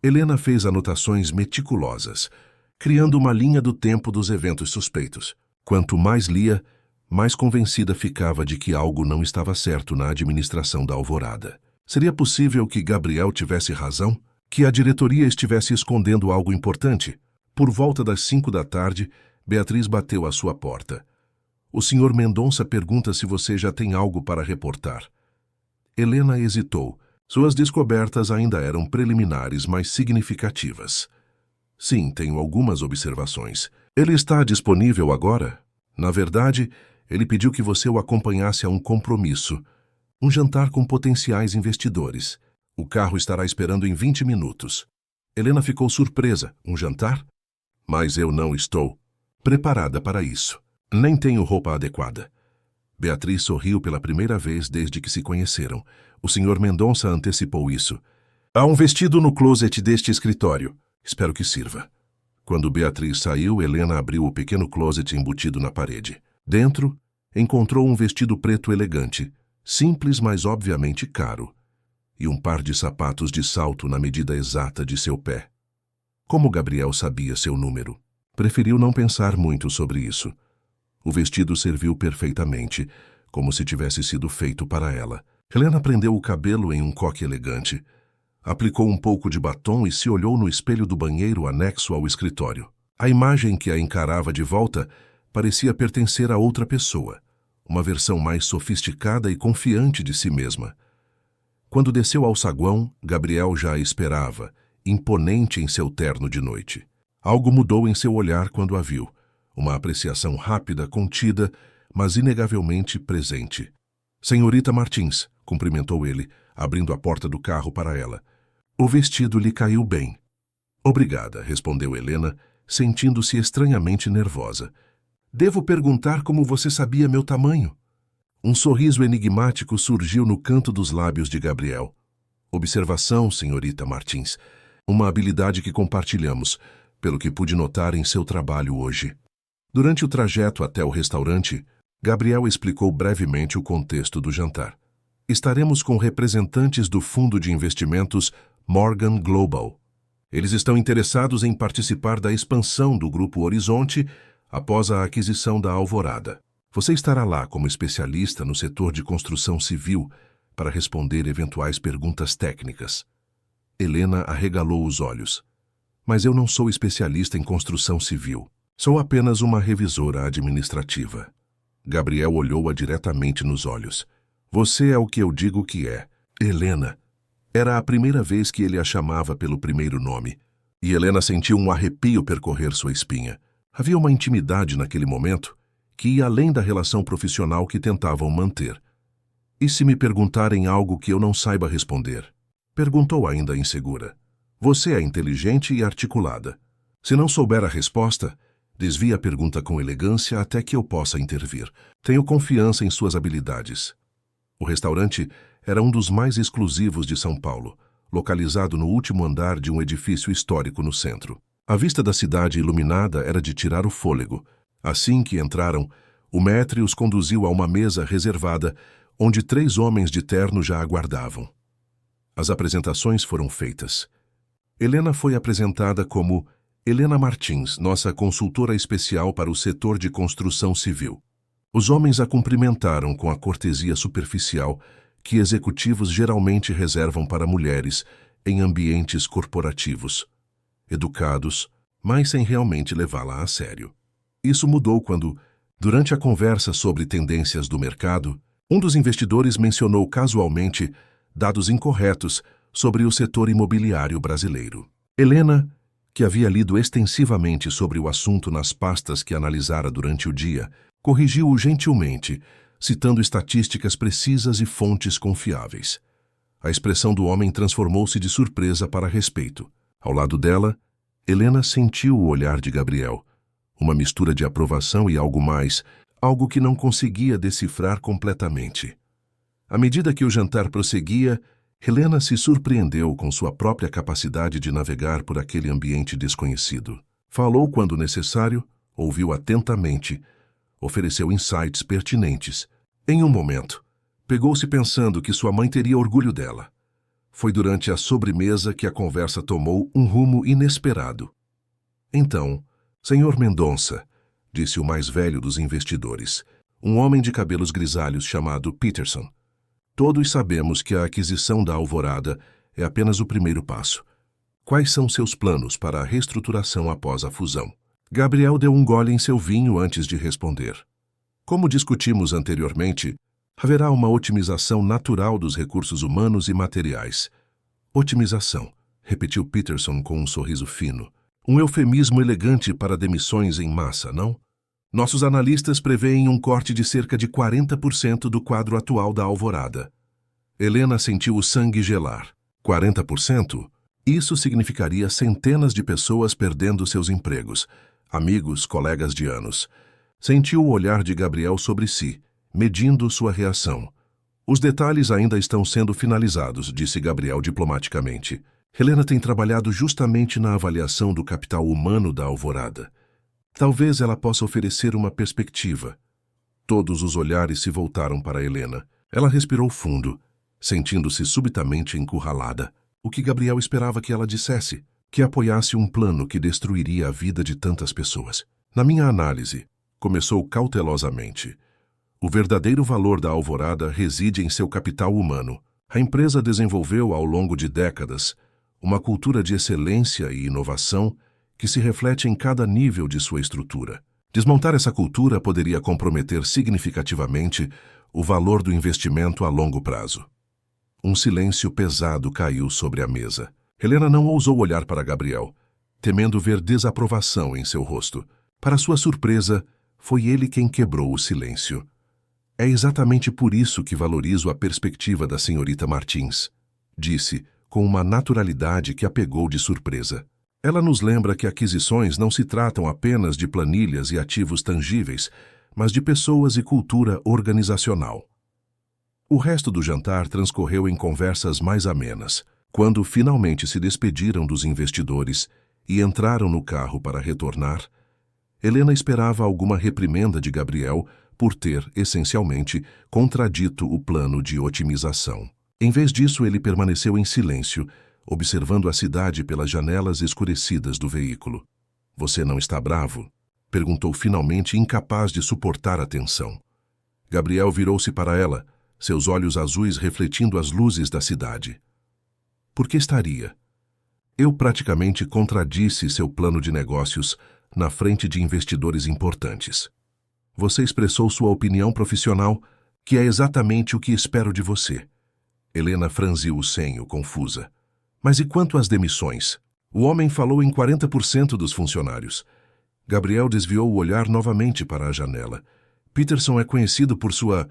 Helena fez anotações meticulosas, criando uma linha do tempo dos eventos suspeitos. Quanto mais lia, mais convencida ficava de que algo não estava certo na administração da Alvorada. Seria possível que Gabriel tivesse razão? Que a diretoria estivesse escondendo algo importante? Por volta das 5 da tarde, Beatriz bateu à sua porta. O Sr. Mendonça pergunta se você já tem algo para reportar. Helena hesitou. Suas descobertas ainda eram preliminares, mas significativas. Sim, tenho algumas observações. Ele está disponível agora? Na verdade, ele pediu que você o acompanhasse a um compromisso. Um jantar com potenciais investidores. O carro estará esperando em 20 minutos. Helena ficou surpresa. Um jantar? Mas eu não estou preparada para isso. Nem tenho roupa adequada. Beatriz sorriu pela primeira vez desde que se conheceram. O Sr. Mendonça antecipou isso. Há um vestido no closet deste escritório. Espero que sirva. Quando Beatriz saiu, Helena abriu o pequeno closet embutido na parede. Dentro, encontrou um vestido preto elegante, simples, mas obviamente caro, e um par de sapatos de salto na medida exata de seu pé. Como Gabriel sabia seu número, preferiu não pensar muito sobre isso. O vestido serviu perfeitamente, como se tivesse sido feito para ela. Helena prendeu o cabelo em um coque elegante, aplicou um pouco de batom e se olhou no espelho do banheiro anexo ao escritório. A imagem que a encarava de volta parecia pertencer a outra pessoa, uma versão mais sofisticada e confiante de si mesma. Quando desceu ao saguão, Gabriel já a esperava, imponente em seu terno de noite. Algo mudou em seu olhar quando a viu. Uma apreciação rápida, contida, mas inegavelmente presente. Senhorita Martins, cumprimentou ele, abrindo a porta do carro para ela. O vestido lhe caiu bem. Obrigada, respondeu Helena, sentindo-se estranhamente nervosa. Devo perguntar como você sabia meu tamanho? Um sorriso enigmático surgiu no canto dos lábios de Gabriel. Observação, senhorita Martins. Uma habilidade que compartilhamos, pelo que pude notar em seu trabalho hoje. Durante o trajeto até o restaurante, Gabriel explicou brevemente o contexto do jantar. Estaremos com representantes do fundo de investimentos Morgan Global. Eles estão interessados em participar da expansão do Grupo Horizonte após a aquisição da Alvorada. Você estará lá como especialista no setor de construção civil para responder eventuais perguntas técnicas. Helena arregalou os olhos. Mas eu não sou especialista em construção civil. Sou apenas uma revisora administrativa. Gabriel olhou-a diretamente nos olhos. Você é o que eu digo que é. Helena. Era a primeira vez que ele a chamava pelo primeiro nome. E Helena sentiu um arrepio percorrer sua espinha. Havia uma intimidade naquele momento que ia além da relação profissional que tentavam manter. E se me perguntarem algo que eu não saiba responder? Perguntou ainda insegura. Você é inteligente e articulada. Se não souber a resposta, desvie a pergunta com elegância até que eu possa intervir. Tenho confiança em suas habilidades. O restaurante era um dos mais exclusivos de São Paulo, localizado no último andar de um edifício histórico no centro. A vista da cidade iluminada era de tirar o fôlego. Assim que entraram, o maître os conduziu a uma mesa reservada, onde 3 homens de terno já aguardavam. As apresentações foram feitas. Helena foi apresentada como Helena Martins, nossa consultora especial para o setor de construção civil. Os homens a cumprimentaram com a cortesia superficial que executivos geralmente reservam para mulheres em ambientes corporativos. Educados, mas sem realmente levá-la a sério. Isso mudou quando, durante a conversa sobre tendências do mercado, um dos investidores mencionou casualmente dados incorretos sobre o setor imobiliário brasileiro. Helena, que havia lido extensivamente sobre o assunto nas pastas que analisara durante o dia, corrigiu-o gentilmente, citando estatísticas precisas e fontes confiáveis. A expressão do homem transformou-se de surpresa para respeito. Ao lado dela, Helena sentiu o olhar de Gabriel, uma mistura de aprovação e algo mais, algo que não conseguia decifrar completamente. À medida que o jantar prosseguia, Helena se surpreendeu com sua própria capacidade de navegar por aquele ambiente desconhecido. Falou quando necessário, ouviu atentamente, ofereceu insights pertinentes. Em um momento, pegou-se pensando que sua mãe teria orgulho dela. Foi durante a sobremesa que a conversa tomou um rumo inesperado. Então, Senhor Mendonça, disse o mais velho dos investidores, um homem de cabelos grisalhos chamado Peterson. Todos sabemos que a aquisição da Alvorada é apenas o primeiro passo. Quais são seus planos para a reestruturação após a fusão? Gabriel deu um gole em seu vinho antes de responder. Como discutimos anteriormente, haverá uma otimização natural dos recursos humanos e materiais. Otimização, repetiu Peterson com um sorriso fino. Um eufemismo elegante para demissões em massa, não? Nossos analistas preveem um corte de cerca de 40% do quadro atual da Alvorada. Helena sentiu o sangue gelar. 40%? Isso significaria centenas de pessoas perdendo seus empregos, amigos, colegas de anos. Sentiu o olhar de Gabriel sobre si, medindo sua reação. Os detalhes ainda estão sendo finalizados, disse Gabriel diplomaticamente. Helena tem trabalhado justamente na avaliação do capital humano da Alvorada. Talvez ela possa oferecer uma perspectiva. Todos os olhares se voltaram para Helena. Ela respirou fundo, sentindo-se subitamente encurralada. O que Gabriel esperava que ela dissesse? Que apoiasse um plano que destruiria a vida de tantas pessoas. Na minha análise, começou cautelosamente. O verdadeiro valor da Alvorada reside em seu capital humano. A empresa desenvolveu ao longo de décadas uma cultura de excelência e inovação que se reflete em cada nível de sua estrutura. Desmontar essa cultura poderia comprometer significativamente o valor do investimento a longo prazo. Um silêncio pesado caiu sobre a mesa. Helena não ousou olhar para Gabriel, temendo ver desaprovação em seu rosto. Para sua surpresa, foi ele quem quebrou o silêncio. É exatamente por isso que valorizo a perspectiva da senhorita Martins, disse, com uma naturalidade que a pegou de surpresa. Ela nos lembra que aquisições não se tratam apenas de planilhas e ativos tangíveis, mas de pessoas e cultura organizacional. O resto do jantar transcorreu em conversas mais amenas. Quando finalmente se despediram dos investidores e entraram no carro para retornar, Helena esperava alguma reprimenda de Gabriel por ter, essencialmente, contradito o plano de otimização. Em vez disso, ele permaneceu em silêncio, observando a cidade pelas janelas escurecidas do veículo. — Você não está bravo? Perguntou finalmente, incapaz de suportar a tensão. Gabriel virou-se para ela, seus olhos azuis refletindo as luzes da cidade. — Por que estaria? Eu praticamente contradisse seu plano de negócios na frente de investidores importantes. Você expressou sua opinião profissional, que é exatamente o que espero de você. Helena franziu o senho, confusa. Mas e quanto às demissões? O homem falou em 40% dos funcionários. Gabriel desviou o olhar novamente para a janela. Peterson é conhecido por sua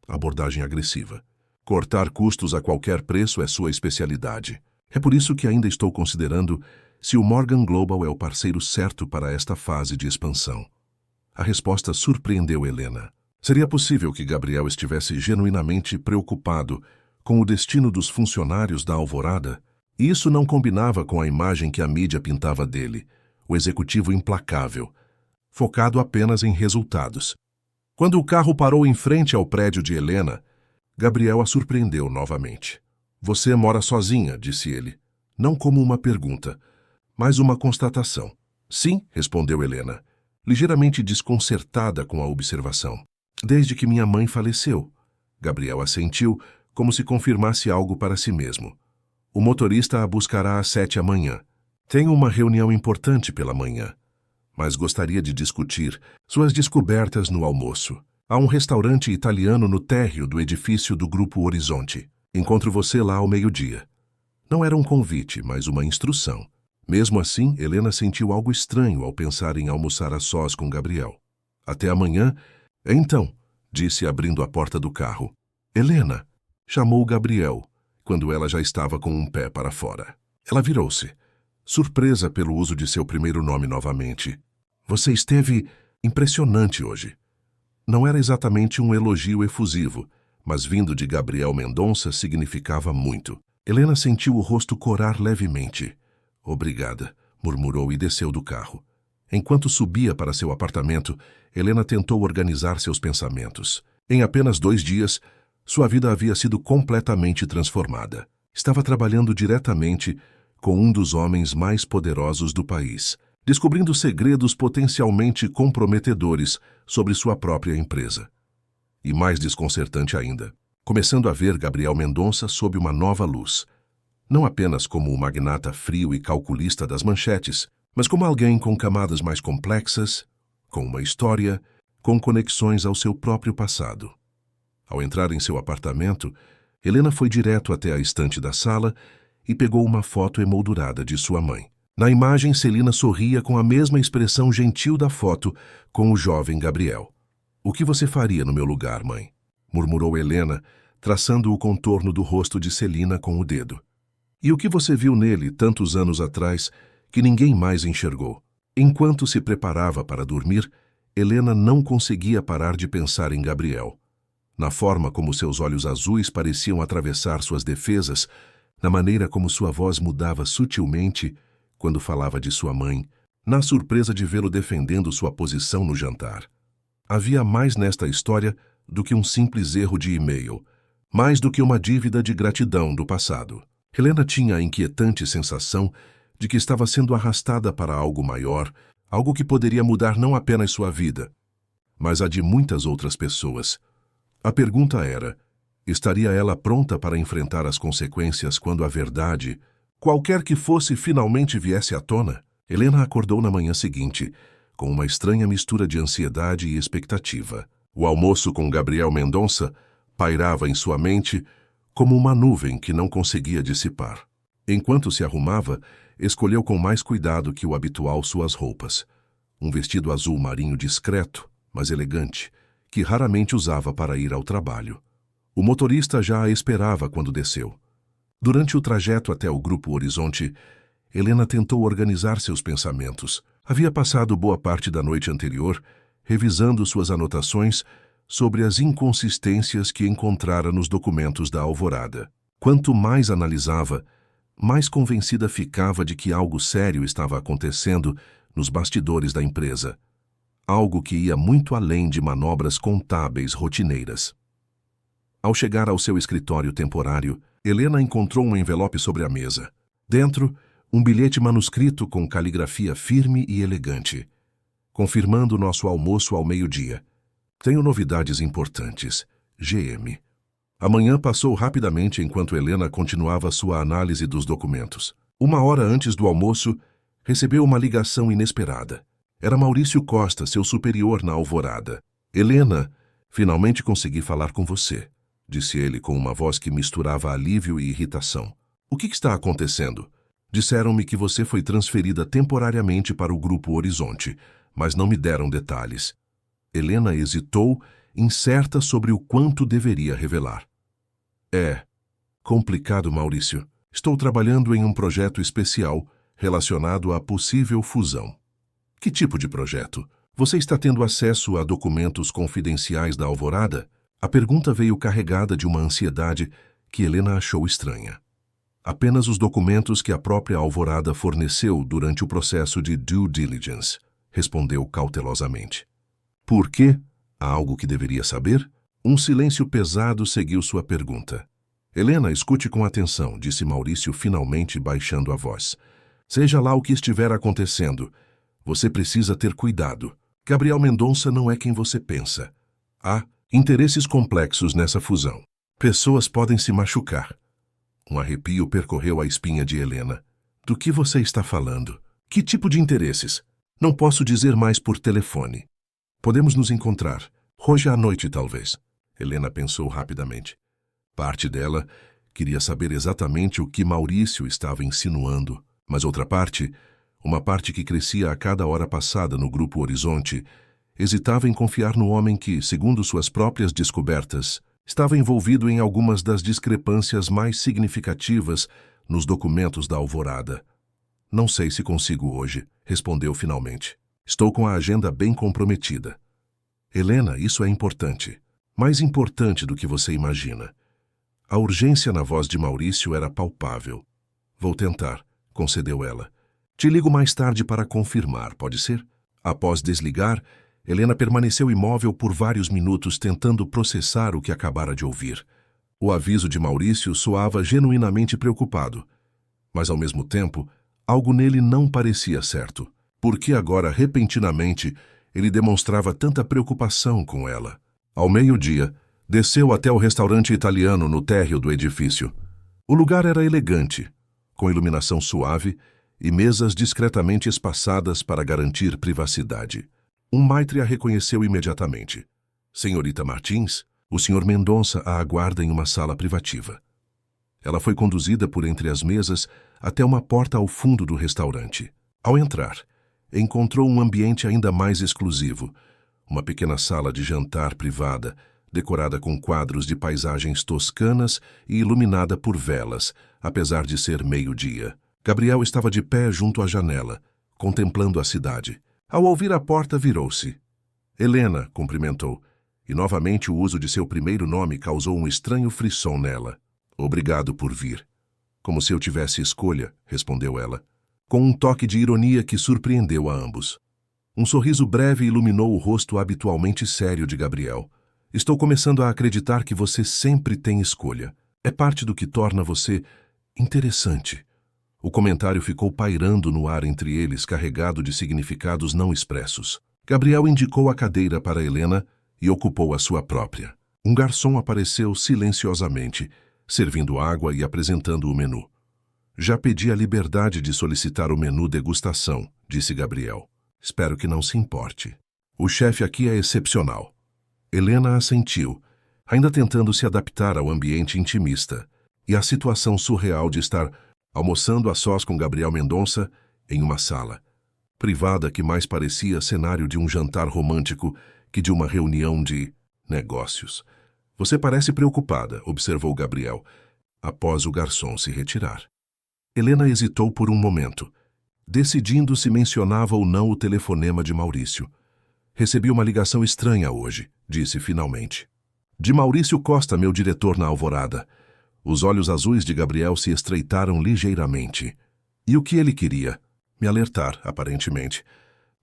abordagem agressiva. Cortar custos a qualquer preço é sua especialidade. É por isso que ainda estou considerando se o Morgan Global é o parceiro certo para esta fase de expansão. A resposta surpreendeu Helena. Seria possível que Gabriel estivesse genuinamente preocupado com o destino dos funcionários da Alvorada? E isso não combinava com a imagem que a mídia pintava dele, o executivo implacável, focado apenas em resultados. Quando o carro parou em frente ao prédio de Helena, Gabriel a surpreendeu novamente. — Você mora sozinha, disse ele. Não como uma pergunta, mas uma constatação. — Sim, respondeu Helena, ligeiramente desconcertada com a observação. — Desde que minha mãe faleceu. Gabriel assentiu, como se confirmasse algo para si mesmo. O motorista a buscará às 7 da manhã. Tenho uma reunião importante pela manhã, mas gostaria de discutir suas descobertas no almoço. Há um restaurante italiano no térreo do edifício do Grupo Horizonte. Encontro você lá ao meio-dia. Não era um convite, mas uma instrução. Mesmo assim, Helena sentiu algo estranho ao pensar em almoçar a sós com Gabriel. Até amanhã? Então, disse abrindo a porta do carro. Helena, chamou Gabriel, quando ela já estava com um pé para fora. Ela virou-se, surpresa pelo uso de seu primeiro nome novamente. Você esteve impressionante hoje. Não era exatamente um elogio efusivo, mas vindo de Gabriel Mendonça significava muito. Helena sentiu o rosto corar levemente. Obrigada, murmurou e desceu do carro. Enquanto subia para seu apartamento, Helena tentou organizar seus pensamentos. Em apenas 2 dias, sua vida havia sido completamente transformada. Estava trabalhando diretamente com um dos homens mais poderosos do país, descobrindo segredos potencialmente comprometedores sobre sua própria empresa. E mais desconcertante ainda, começando a ver Gabriel Mendonça sob uma nova luz. Não apenas como o magnata frio e calculista das manchetes, mas como alguém com camadas mais complexas, com uma história, com conexões ao seu próprio passado. Ao entrar em seu apartamento, Helena foi direto até a estante da sala e pegou uma foto emoldurada de sua mãe. Na imagem, Celina sorria com a mesma expressão gentil da foto com o jovem Gabriel. "O que você faria no meu lugar, mãe?" murmurou Helena, traçando o contorno do rosto de Celina com o dedo. "E o que você viu nele tantos anos atrás que ninguém mais enxergou?" Enquanto se preparava para dormir, Helena não conseguia parar de pensar em Gabriel. Na forma como seus olhos azuis pareciam atravessar suas defesas, na maneira como sua voz mudava sutilmente quando falava de sua mãe, na surpresa de vê-lo defendendo sua posição no jantar. Havia mais nesta história do que um simples erro de e-mail, mais do que uma dívida de gratidão do passado. Helena tinha a inquietante sensação de que estava sendo arrastada para algo maior, algo que poderia mudar não apenas sua vida, mas a de muitas outras pessoas. A pergunta era, estaria ela pronta para enfrentar as consequências quando a verdade, qualquer que fosse, finalmente viesse à tona? Helena acordou na manhã seguinte, com uma estranha mistura de ansiedade e expectativa. O almoço com Gabriel Mendonça pairava em sua mente como uma nuvem que não conseguia dissipar. Enquanto se arrumava, escolheu com mais cuidado que o habitual suas roupas. Um vestido azul marinho discreto, mas elegante, que raramente usava para ir ao trabalho. O motorista já a esperava quando desceu. Durante o trajeto até o Grupo Horizonte, Helena tentou organizar seus pensamentos. Havia passado boa parte da noite anterior revisando suas anotações sobre as inconsistências que encontrara nos documentos da Alvorada. Quanto mais analisava, mais convencida ficava de que algo sério estava acontecendo nos bastidores da empresa. Algo que ia muito além de manobras contábeis rotineiras. Ao chegar ao seu escritório temporário, Helena encontrou um envelope sobre a mesa. Dentro, um bilhete manuscrito com caligrafia firme e elegante, confirmando nosso almoço ao meio-dia. Tenho novidades importantes. GM. A manhã passou rapidamente enquanto Helena continuava sua análise dos documentos. 1 hora antes do almoço, recebeu uma ligação inesperada. Era Maurício Costa, seu superior na Alvorada. "Helena, finalmente consegui falar com você", disse ele com uma voz que misturava alívio e irritação. "O que está acontecendo? Disseram-me que você foi transferida temporariamente para o Grupo Horizonte, mas não me deram detalhes." Helena hesitou, incerta sobre o quanto deveria revelar. "É complicado, Maurício. Estou trabalhando em um projeto especial relacionado à possível fusão." "Que tipo de projeto? Você está tendo acesso a documentos confidenciais da Alvorada?" A pergunta veio carregada de uma ansiedade que Helena achou estranha. "Apenas os documentos que a própria Alvorada forneceu durante o processo de due diligence", respondeu cautelosamente. "Por quê? Há algo que deveria saber?" Um silêncio pesado seguiu sua pergunta. "Helena, escute com atenção", disse Maurício, finalmente baixando a voz. "Seja lá o que estiver acontecendo, você precisa ter cuidado. Gabriel Mendonça não é quem você pensa. Há interesses complexos nessa fusão. Pessoas podem se machucar." Um arrepio percorreu a espinha de Helena. "Do que você está falando? Que tipo de interesses? Não posso dizer mais por telefone. Podemos nos encontrar. Hoje à noite, talvez." Helena pensou rapidamente. Parte dela queria saber exatamente o que Maurício estava insinuando, mas outra parte, uma parte que crescia a cada hora passada no Grupo Horizonte, hesitava em confiar no homem que, segundo suas próprias descobertas, estava envolvido em algumas das discrepâncias mais significativas nos documentos da Alvorada. "Não sei se consigo hoje", respondeu finalmente. "Estou com a agenda bem comprometida." "Helena, isso é importante. Mais importante do que você imagina. A urgência na voz de Maurício era palpável. Vou tentar, concedeu ela. Te ligo mais tarde para confirmar, pode ser? Após desligar, Helena permaneceu imóvel por vários minutos tentando processar o que acabara de ouvir. O aviso de Maurício soava genuinamente preocupado, mas ao mesmo tempo, algo nele não parecia certo. Por que agora, repentinamente, ele demonstrava tanta preocupação com ela? Ao meio-dia, desceu até o restaurante italiano no térreo do edifício. O lugar era elegante, com iluminação suave e mesas discretamente espaçadas para garantir privacidade. Um maitre a reconheceu imediatamente. Senhorita Martins, o Sr. Mendonça a aguarda em uma sala privativa. Ela foi conduzida por entre as mesas até uma porta ao fundo do restaurante. Ao entrar, encontrou um ambiente ainda mais exclusivo, uma pequena sala de jantar privada, decorada com quadros de paisagens toscanas e iluminada por velas, apesar de ser meio-dia. Gabriel estava de pé junto à janela, contemplando a cidade. Ao ouvir a porta, virou-se. Helena, cumprimentou, e novamente o uso de seu primeiro nome causou um estranho frisson nela. Obrigado por vir. Como se eu tivesse escolha, respondeu ela, com um toque de ironia que surpreendeu a ambos. Um sorriso breve iluminou o rosto habitualmente sério de Gabriel. Estou começando a acreditar que você sempre tem escolha. É parte do que torna você interessante. O comentário ficou pairando no ar entre eles, carregado de significados não expressos. Gabriel indicou a cadeira para Helena e ocupou a sua própria. Um garçom apareceu silenciosamente, servindo água e apresentando o menu. Já pedi a liberdade de solicitar o menu degustação, disse Gabriel. Espero que não se importe. O chefe aqui é excepcional. Helena assentiu, ainda tentando se adaptar ao ambiente intimista e à situação surreal de estar almoçando a sós com Gabriel Mendonça em uma sala privada que mais parecia cenário de um jantar romântico que de uma reunião de negócios. Você parece preocupada, observou Gabriel, após o garçom se retirar. Helena hesitou por um momento, decidindo se mencionava ou não o telefonema de Maurício. Recebi uma ligação estranha hoje, disse finalmente. De Maurício Costa, meu diretor na Alvorada. Os olhos azuis de Gabriel se estreitaram ligeiramente. E o que ele queria? Me alertar, aparentemente.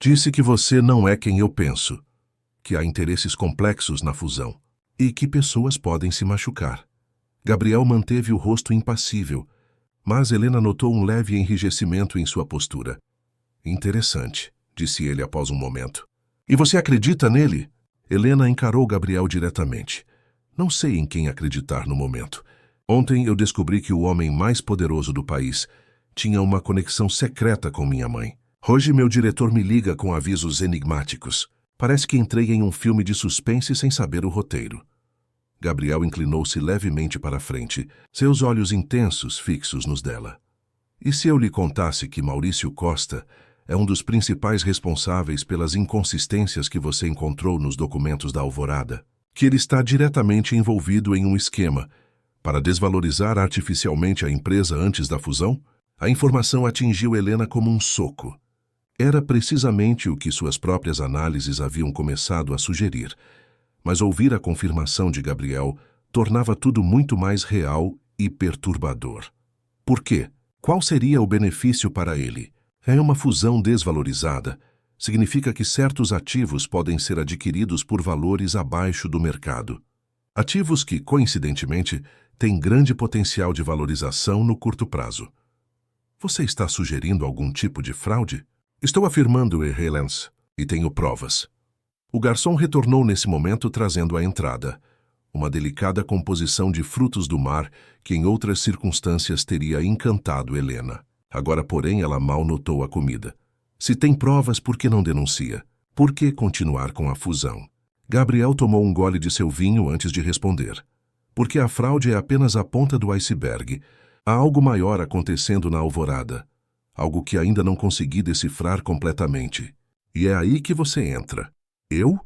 Disse que você não é quem eu penso, que há interesses complexos na fusão e que pessoas podem se machucar. Gabriel manteve o rosto impassível, mas Helena notou um leve enrijecimento em sua postura. Interessante, disse ele após um momento. E você acredita nele? Helena encarou Gabriel diretamente. Não sei em quem acreditar no momento. Ontem eu descobri que o homem mais poderoso do país tinha uma conexão secreta com minha mãe. Hoje meu diretor me liga com avisos enigmáticos. Parece que entrei em um filme de suspense sem saber o roteiro. Gabriel inclinou-se levemente para a frente, seus olhos intensos fixos nos dela. E se eu lhe contasse que Maurício Costa é um dos principais responsáveis pelas inconsistências que você encontrou nos documentos da Alvorada? Que ele está diretamente envolvido em um esquema para desvalorizar artificialmente a empresa antes da fusão? A informação atingiu Helena como um soco. Era precisamente o que suas próprias análises haviam começado a sugerir, mas ouvir a confirmação de Gabriel tornava tudo muito mais real e perturbador. Por quê? Qual seria o benefício para ele? É uma fusão desvalorizada. Significa que certos ativos podem ser adquiridos por valores abaixo do mercado. Ativos que, coincidentemente, têm grande potencial de valorização no curto prazo. Você está sugerindo algum tipo de fraude? Estou afirmando, Helens, e tenho provas. O garçom retornou nesse momento trazendo a entrada, uma delicada composição de frutos do mar que em outras circunstâncias teria encantado Helena. Agora, porém, ela mal notou a comida. Se tem provas, por que não denuncia? Por que continuar com a fusão? Gabriel tomou um gole de seu vinho antes de responder. Porque a fraude é apenas a ponta do iceberg. Há algo maior acontecendo na Alvorada. Algo que ainda não consegui decifrar completamente. E é aí que você entra. Eu?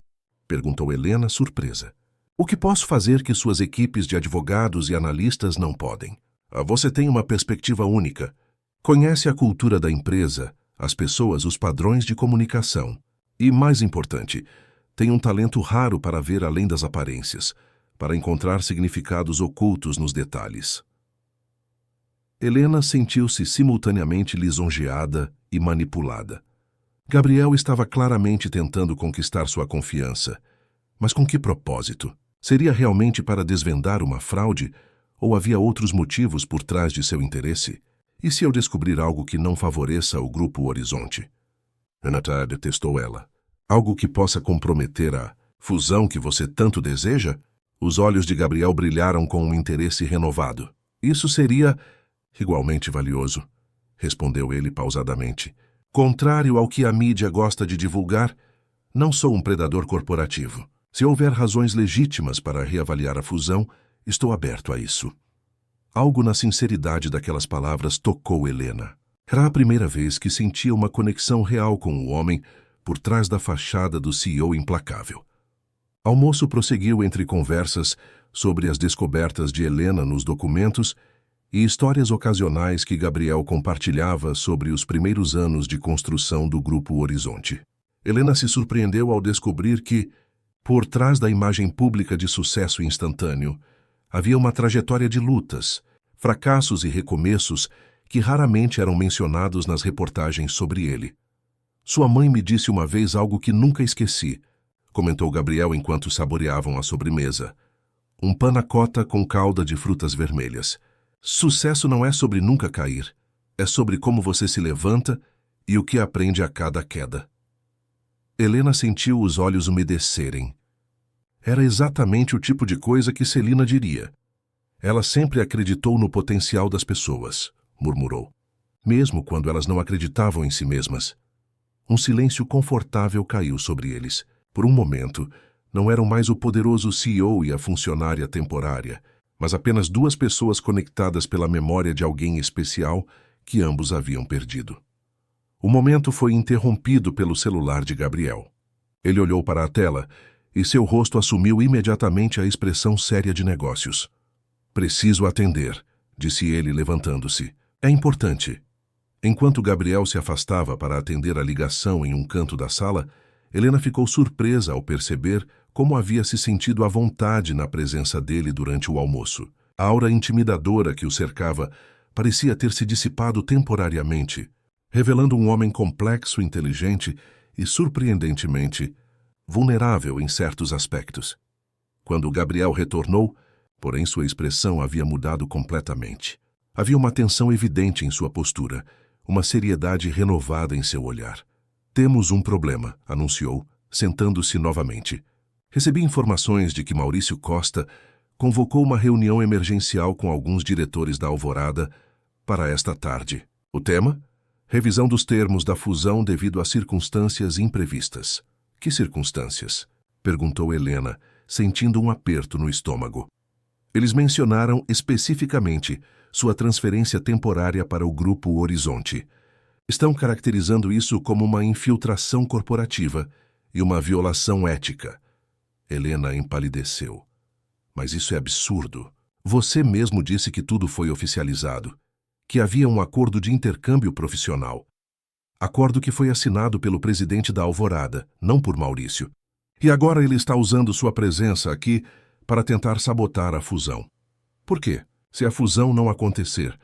Perguntou Helena, surpresa. O que posso fazer que suas equipes de advogados e analistas não podem? Você tem uma perspectiva única. Conhece a cultura da empresa, as pessoas, os padrões de comunicação. E, mais importante, tem um talento raro para ver além das aparências, para encontrar significados ocultos nos detalhes. Helena sentiu-se simultaneamente lisonjeada e manipulada. Gabriel estava claramente tentando conquistar sua confiança. Mas com que propósito? Seria realmente para desvendar uma fraude? Ou havia outros motivos por trás de seu interesse? E se eu descobrir algo que não favoreça o Grupo Horizonte? Renata detestou ela. Algo que possa comprometer a fusão que você tanto deseja? Os olhos de Gabriel brilharam com um interesse renovado. Isso seria igualmente valioso, respondeu ele pausadamente. Contrário ao que a mídia gosta de divulgar, não sou um predador corporativo. Se houver razões legítimas para reavaliar a fusão, estou aberto a isso. Algo na sinceridade daquelas palavras tocou Helena. Era a primeira vez que sentia uma conexão real com o homem por trás da fachada do CEO implacável. Almoço prosseguiu entre conversas sobre as descobertas de Helena nos documentos e histórias ocasionais que Gabriel compartilhava sobre os primeiros anos de construção do Grupo Horizonte. Helena se surpreendeu ao descobrir que, por trás da imagem pública de sucesso instantâneo, havia uma trajetória de lutas, fracassos e recomeços que raramente eram mencionados nas reportagens sobre ele. Sua mãe me disse uma vez algo que nunca esqueci, comentou Gabriel enquanto saboreavam a sobremesa. Um panna cotta com calda de frutas vermelhas. Sucesso não é sobre nunca cair, é sobre como você se levanta e o que aprende a cada queda. Helena sentiu os olhos umedecerem. Era exatamente o tipo de coisa que Celina diria. Ela sempre acreditou no potencial das pessoas, murmurou, mesmo quando elas não acreditavam em si mesmas. Um silêncio confortável caiu sobre eles. Por um momento, não eram mais o poderoso CEO e a funcionária temporária, mas apenas duas pessoas conectadas pela memória de alguém especial que ambos haviam perdido. O momento foi interrompido pelo celular de Gabriel. Ele olhou para a tela e seu rosto assumiu imediatamente a expressão séria de negócios. Preciso atender, disse ele levantando-se. É importante. Enquanto Gabriel se afastava para atender a ligação em um canto da sala, Helena ficou surpresa ao perceber como havia se sentido à vontade na presença dele durante o almoço. A aura intimidadora que o cercava parecia ter se dissipado temporariamente, revelando um homem complexo, inteligente e, surpreendentemente, vulnerável em certos aspectos. Quando Gabriel retornou, porém sua expressão havia mudado completamente. Havia uma tensão evidente em sua postura, uma seriedade renovada em seu olhar. Temos um problema, anunciou, sentando-se novamente. Recebi informações de que Maurício Costa convocou uma reunião emergencial com alguns diretores da Alvorada para esta tarde. O tema? Revisão dos termos da fusão devido a circunstâncias imprevistas. Que circunstâncias? Perguntou Helena, sentindo um aperto no estômago. Eles mencionaram especificamente sua transferência temporária para o Grupo Horizonte. Estão caracterizando isso como uma infiltração corporativa e uma violação ética. Helena empalideceu. Mas isso é absurdo. Você mesmo disse que tudo foi oficializado, que havia um acordo de intercâmbio profissional. Acordo que foi assinado pelo presidente da Alvorada, não por Maurício. E agora ele está usando sua presença aqui para tentar sabotar a fusão. Por quê? Se a fusão não acontecer,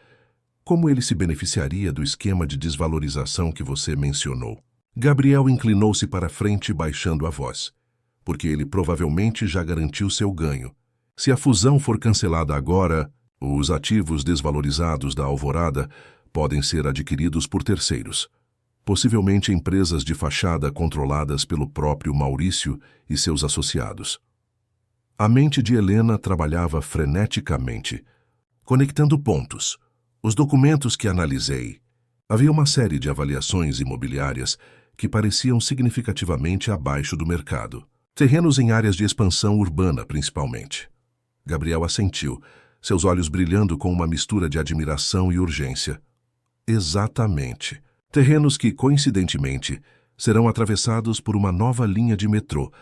como ele se beneficiaria do esquema de desvalorização que você mencionou? Gabriel inclinou-se para frente baixando a voz, porque ele provavelmente já garantiu seu ganho. Se a fusão for cancelada agora, os ativos desvalorizados da Alvorada podem ser adquiridos por terceiros, possivelmente empresas de fachada controladas pelo próprio Maurício e seus associados. A mente de Helena trabalhava freneticamente, conectando pontos. Os documentos que analisei. Havia uma série de avaliações imobiliárias que pareciam significativamente abaixo do mercado. Terrenos em áreas de expansão urbana, principalmente. Gabriel assentiu, seus olhos brilhando com uma mistura de admiração e urgência. Exatamente. Terrenos que, coincidentemente, serão atravessados por uma nova linha de metrô,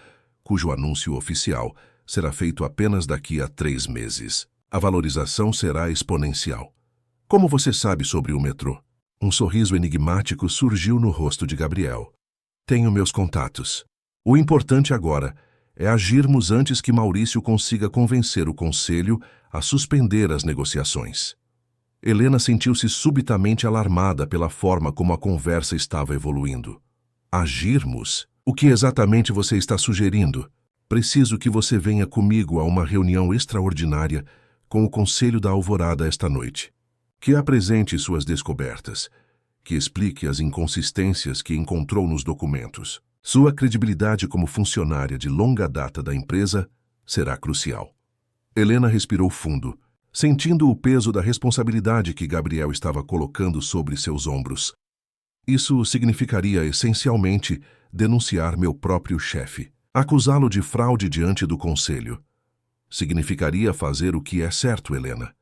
cujo anúncio oficial será feito apenas daqui a 3 meses. A valorização será exponencial. Como você sabe sobre o metrô? Um sorriso enigmático surgiu no rosto de Gabriel. Tenho meus contatos. O importante agora é agirmos antes que Maurício consiga convencer o conselho a suspender as negociações. Helena sentiu-se subitamente alarmada pela forma como a conversa estava evoluindo. Agirmos? O que exatamente você está sugerindo? Preciso que você venha comigo a uma reunião extraordinária com o Conselho da Alvorada esta noite. Que apresente suas descobertas, que explique as inconsistências que encontrou nos documentos. Sua credibilidade como funcionária de longa data da empresa será crucial. Helena respirou fundo, sentindo o peso da responsabilidade que Gabriel estava colocando sobre seus ombros. Isso significaria, essencialmente, denunciar meu próprio chefe, acusá-lo de fraude diante do conselho. Significaria fazer o que é certo, Helena.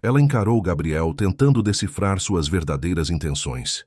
Ela encarou Gabriel tentando decifrar suas verdadeiras intenções.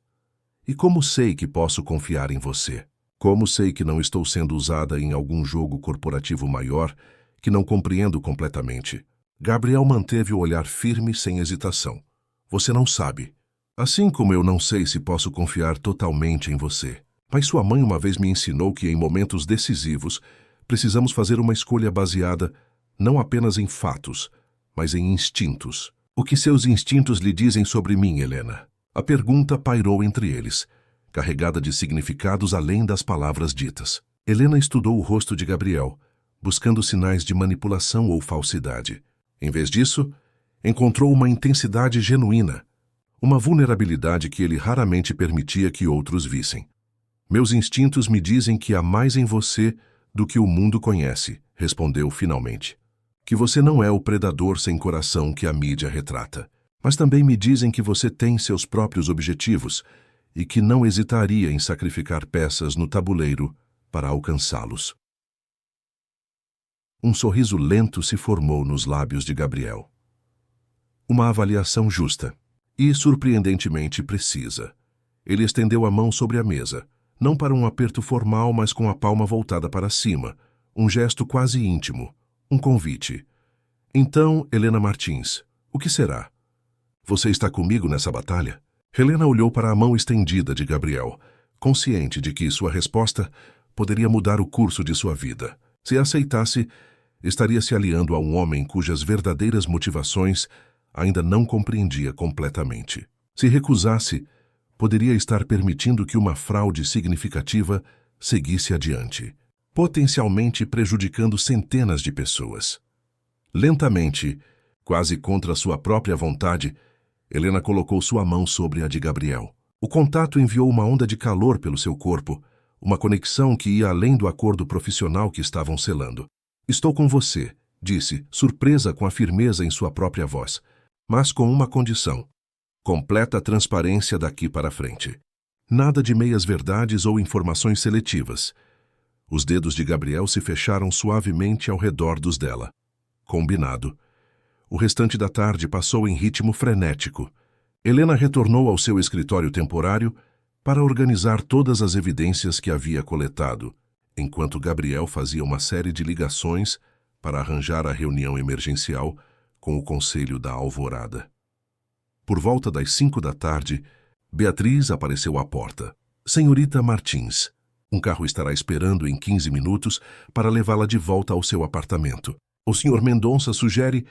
E como sei que posso confiar em você? Como sei que não estou sendo usada em algum jogo corporativo maior que não compreendo completamente? Gabriel manteve o olhar firme sem hesitação. Você não sabe. Assim como eu não sei se posso confiar totalmente em você. Mas sua mãe uma vez me ensinou que em momentos decisivos precisamos fazer uma escolha baseada não apenas em fatos, mas em instintos. O que seus instintos lhe dizem sobre mim, Helena? A pergunta pairou entre eles, carregada de significados além das palavras ditas. Helena estudou o rosto de Gabriel, buscando sinais de manipulação ou falsidade. Em vez disso, encontrou uma intensidade genuína, uma vulnerabilidade que ele raramente permitia que outros vissem. Meus instintos me dizem que há mais em você do que o mundo conhece, respondeu finalmente. Que você não é o predador sem coração que a mídia retrata. Mas também me dizem que você tem seus próprios objetivos e que não hesitaria em sacrificar peças no tabuleiro para alcançá-los. Um sorriso lento se formou nos lábios de Gabriel. Uma avaliação justa e surpreendentemente precisa. Ele estendeu a mão sobre a mesa, não para um aperto formal, mas com a palma voltada para cima, um gesto quase íntimo. Um convite. Então, Helena Martins, o que será? Você está comigo nessa batalha? Helena olhou para a mão estendida de Gabriel, consciente de que sua resposta poderia mudar o curso de sua vida. Se aceitasse, estaria se aliando a um homem cujas verdadeiras motivações ainda não compreendia completamente. Se recusasse, poderia estar permitindo que uma fraude significativa seguisse adiante, potencialmente prejudicando centenas de pessoas. Lentamente, quase contra sua própria vontade, Helena colocou sua mão sobre a de Gabriel. O contato enviou uma onda de calor pelo seu corpo, uma conexão que ia além do acordo profissional que estavam selando. Estou com você, disse, surpresa com a firmeza em sua própria voz, mas com uma condição: completa transparência daqui para frente. Nada de meias-verdades ou informações seletivas. Os dedos de Gabriel se fecharam suavemente ao redor dos dela. Combinado. O restante da tarde passou em ritmo frenético. Helena retornou ao seu escritório temporário para organizar todas as evidências que havia coletado, enquanto Gabriel fazia uma série de ligações para arranjar a reunião emergencial com o Conselho da Alvorada. Por volta das 5 da tarde, Beatriz apareceu à porta. Senhorita Martins, um carro estará esperando em 15 minutos para levá-la de volta ao seu apartamento. O Sr. Mendonça sugere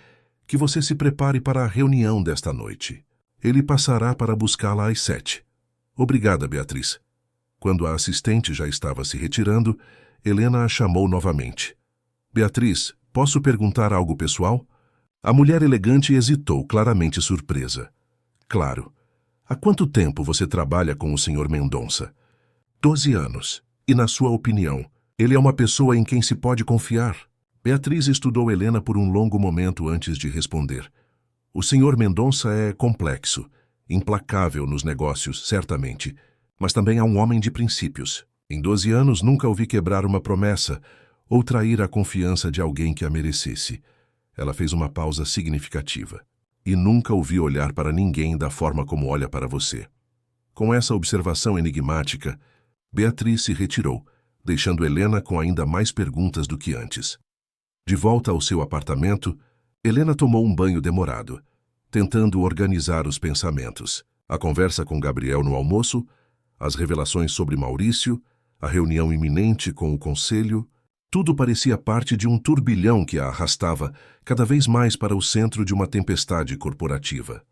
que você se prepare para a reunião desta noite. Ele passará para buscá-la às 7. Obrigada, Beatriz. Quando a assistente já estava se retirando, Helena a chamou novamente. Beatriz, posso perguntar algo pessoal? A mulher elegante hesitou, claramente surpresa. Claro. Há quanto tempo você trabalha com o Sr. Mendonça? 12 anos. E, na sua opinião, ele é uma pessoa em quem se pode confiar? Beatriz estudou Helena por um longo momento antes de responder. O Sr. Mendonça é complexo, implacável nos negócios, certamente, mas também é um homem de princípios. Em 12 anos nunca o vi quebrar uma promessa ou trair a confiança de alguém que a merecesse. Ela fez uma pausa significativa. E nunca o vi olhar para ninguém da forma como olha para você. Com essa observação enigmática, Beatriz se retirou, deixando Helena com ainda mais perguntas do que antes. De volta ao seu apartamento, Helena tomou um banho demorado, tentando organizar os pensamentos. A conversa com Gabriel no almoço, as revelações sobre Maurício, a reunião iminente com o conselho, Tudo parecia parte de um turbilhão que a arrastava cada vez mais para o centro de uma tempestade corporativa.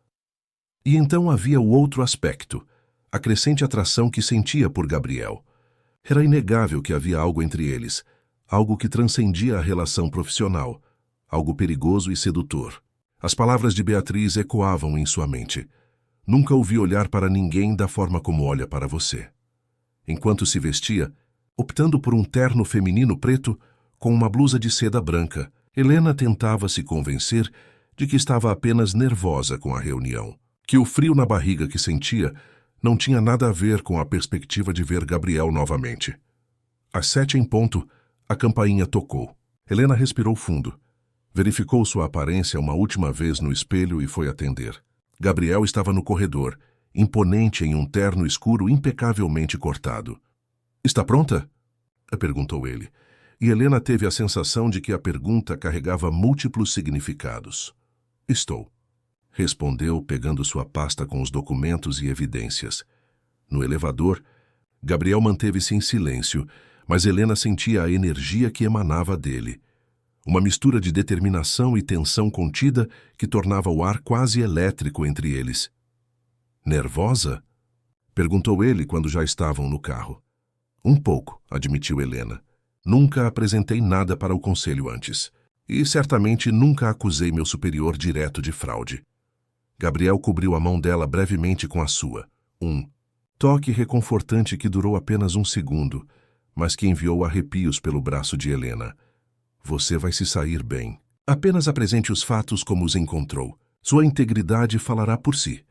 E então havia o outro aspecto, a crescente atração que sentia por Gabriel. Era inegável que havia algo entre eles, algo que transcendia a relação profissional, algo perigoso e sedutor. As palavras de Beatriz ecoavam em sua mente. Nunca ouvi olhar para ninguém da forma como olha para você. Enquanto se vestia, optando por um terno feminino preto com uma blusa de seda branca, Helena tentava se convencer de que estava apenas nervosa com a reunião, que o frio na barriga que sentia não tinha nada a ver com a perspectiva de ver Gabriel novamente. Às 7 em ponto, a campainha tocou. Helena respirou fundo. Verificou sua aparência uma última vez no espelho e foi atender. Gabriel estava no corredor, imponente em um terno escuro impecavelmente cortado. "Está pronta?" perguntou ele, e Helena teve a sensação de que a pergunta carregava múltiplos significados. "Estou", respondeu, pegando sua pasta com os documentos e evidências. No elevador, Gabriel manteve-se em silêncio, mas Helena sentia a energia que emanava dele. Uma mistura de determinação e tensão contida que tornava o ar quase elétrico entre eles. "Nervosa?" perguntou ele quando já estavam no carro. "Um pouco", admitiu Helena. "Nunca apresentei nada para o conselho antes. E certamente nunca acusei meu superior direto de fraude." Gabriel cobriu a mão dela brevemente com a sua. Um toque reconfortante que durou apenas um segundo, mas que enviou arrepios pelo braço de Helena. "Você vai se sair bem. Apenas apresente os fatos como os encontrou. Sua integridade falará por si."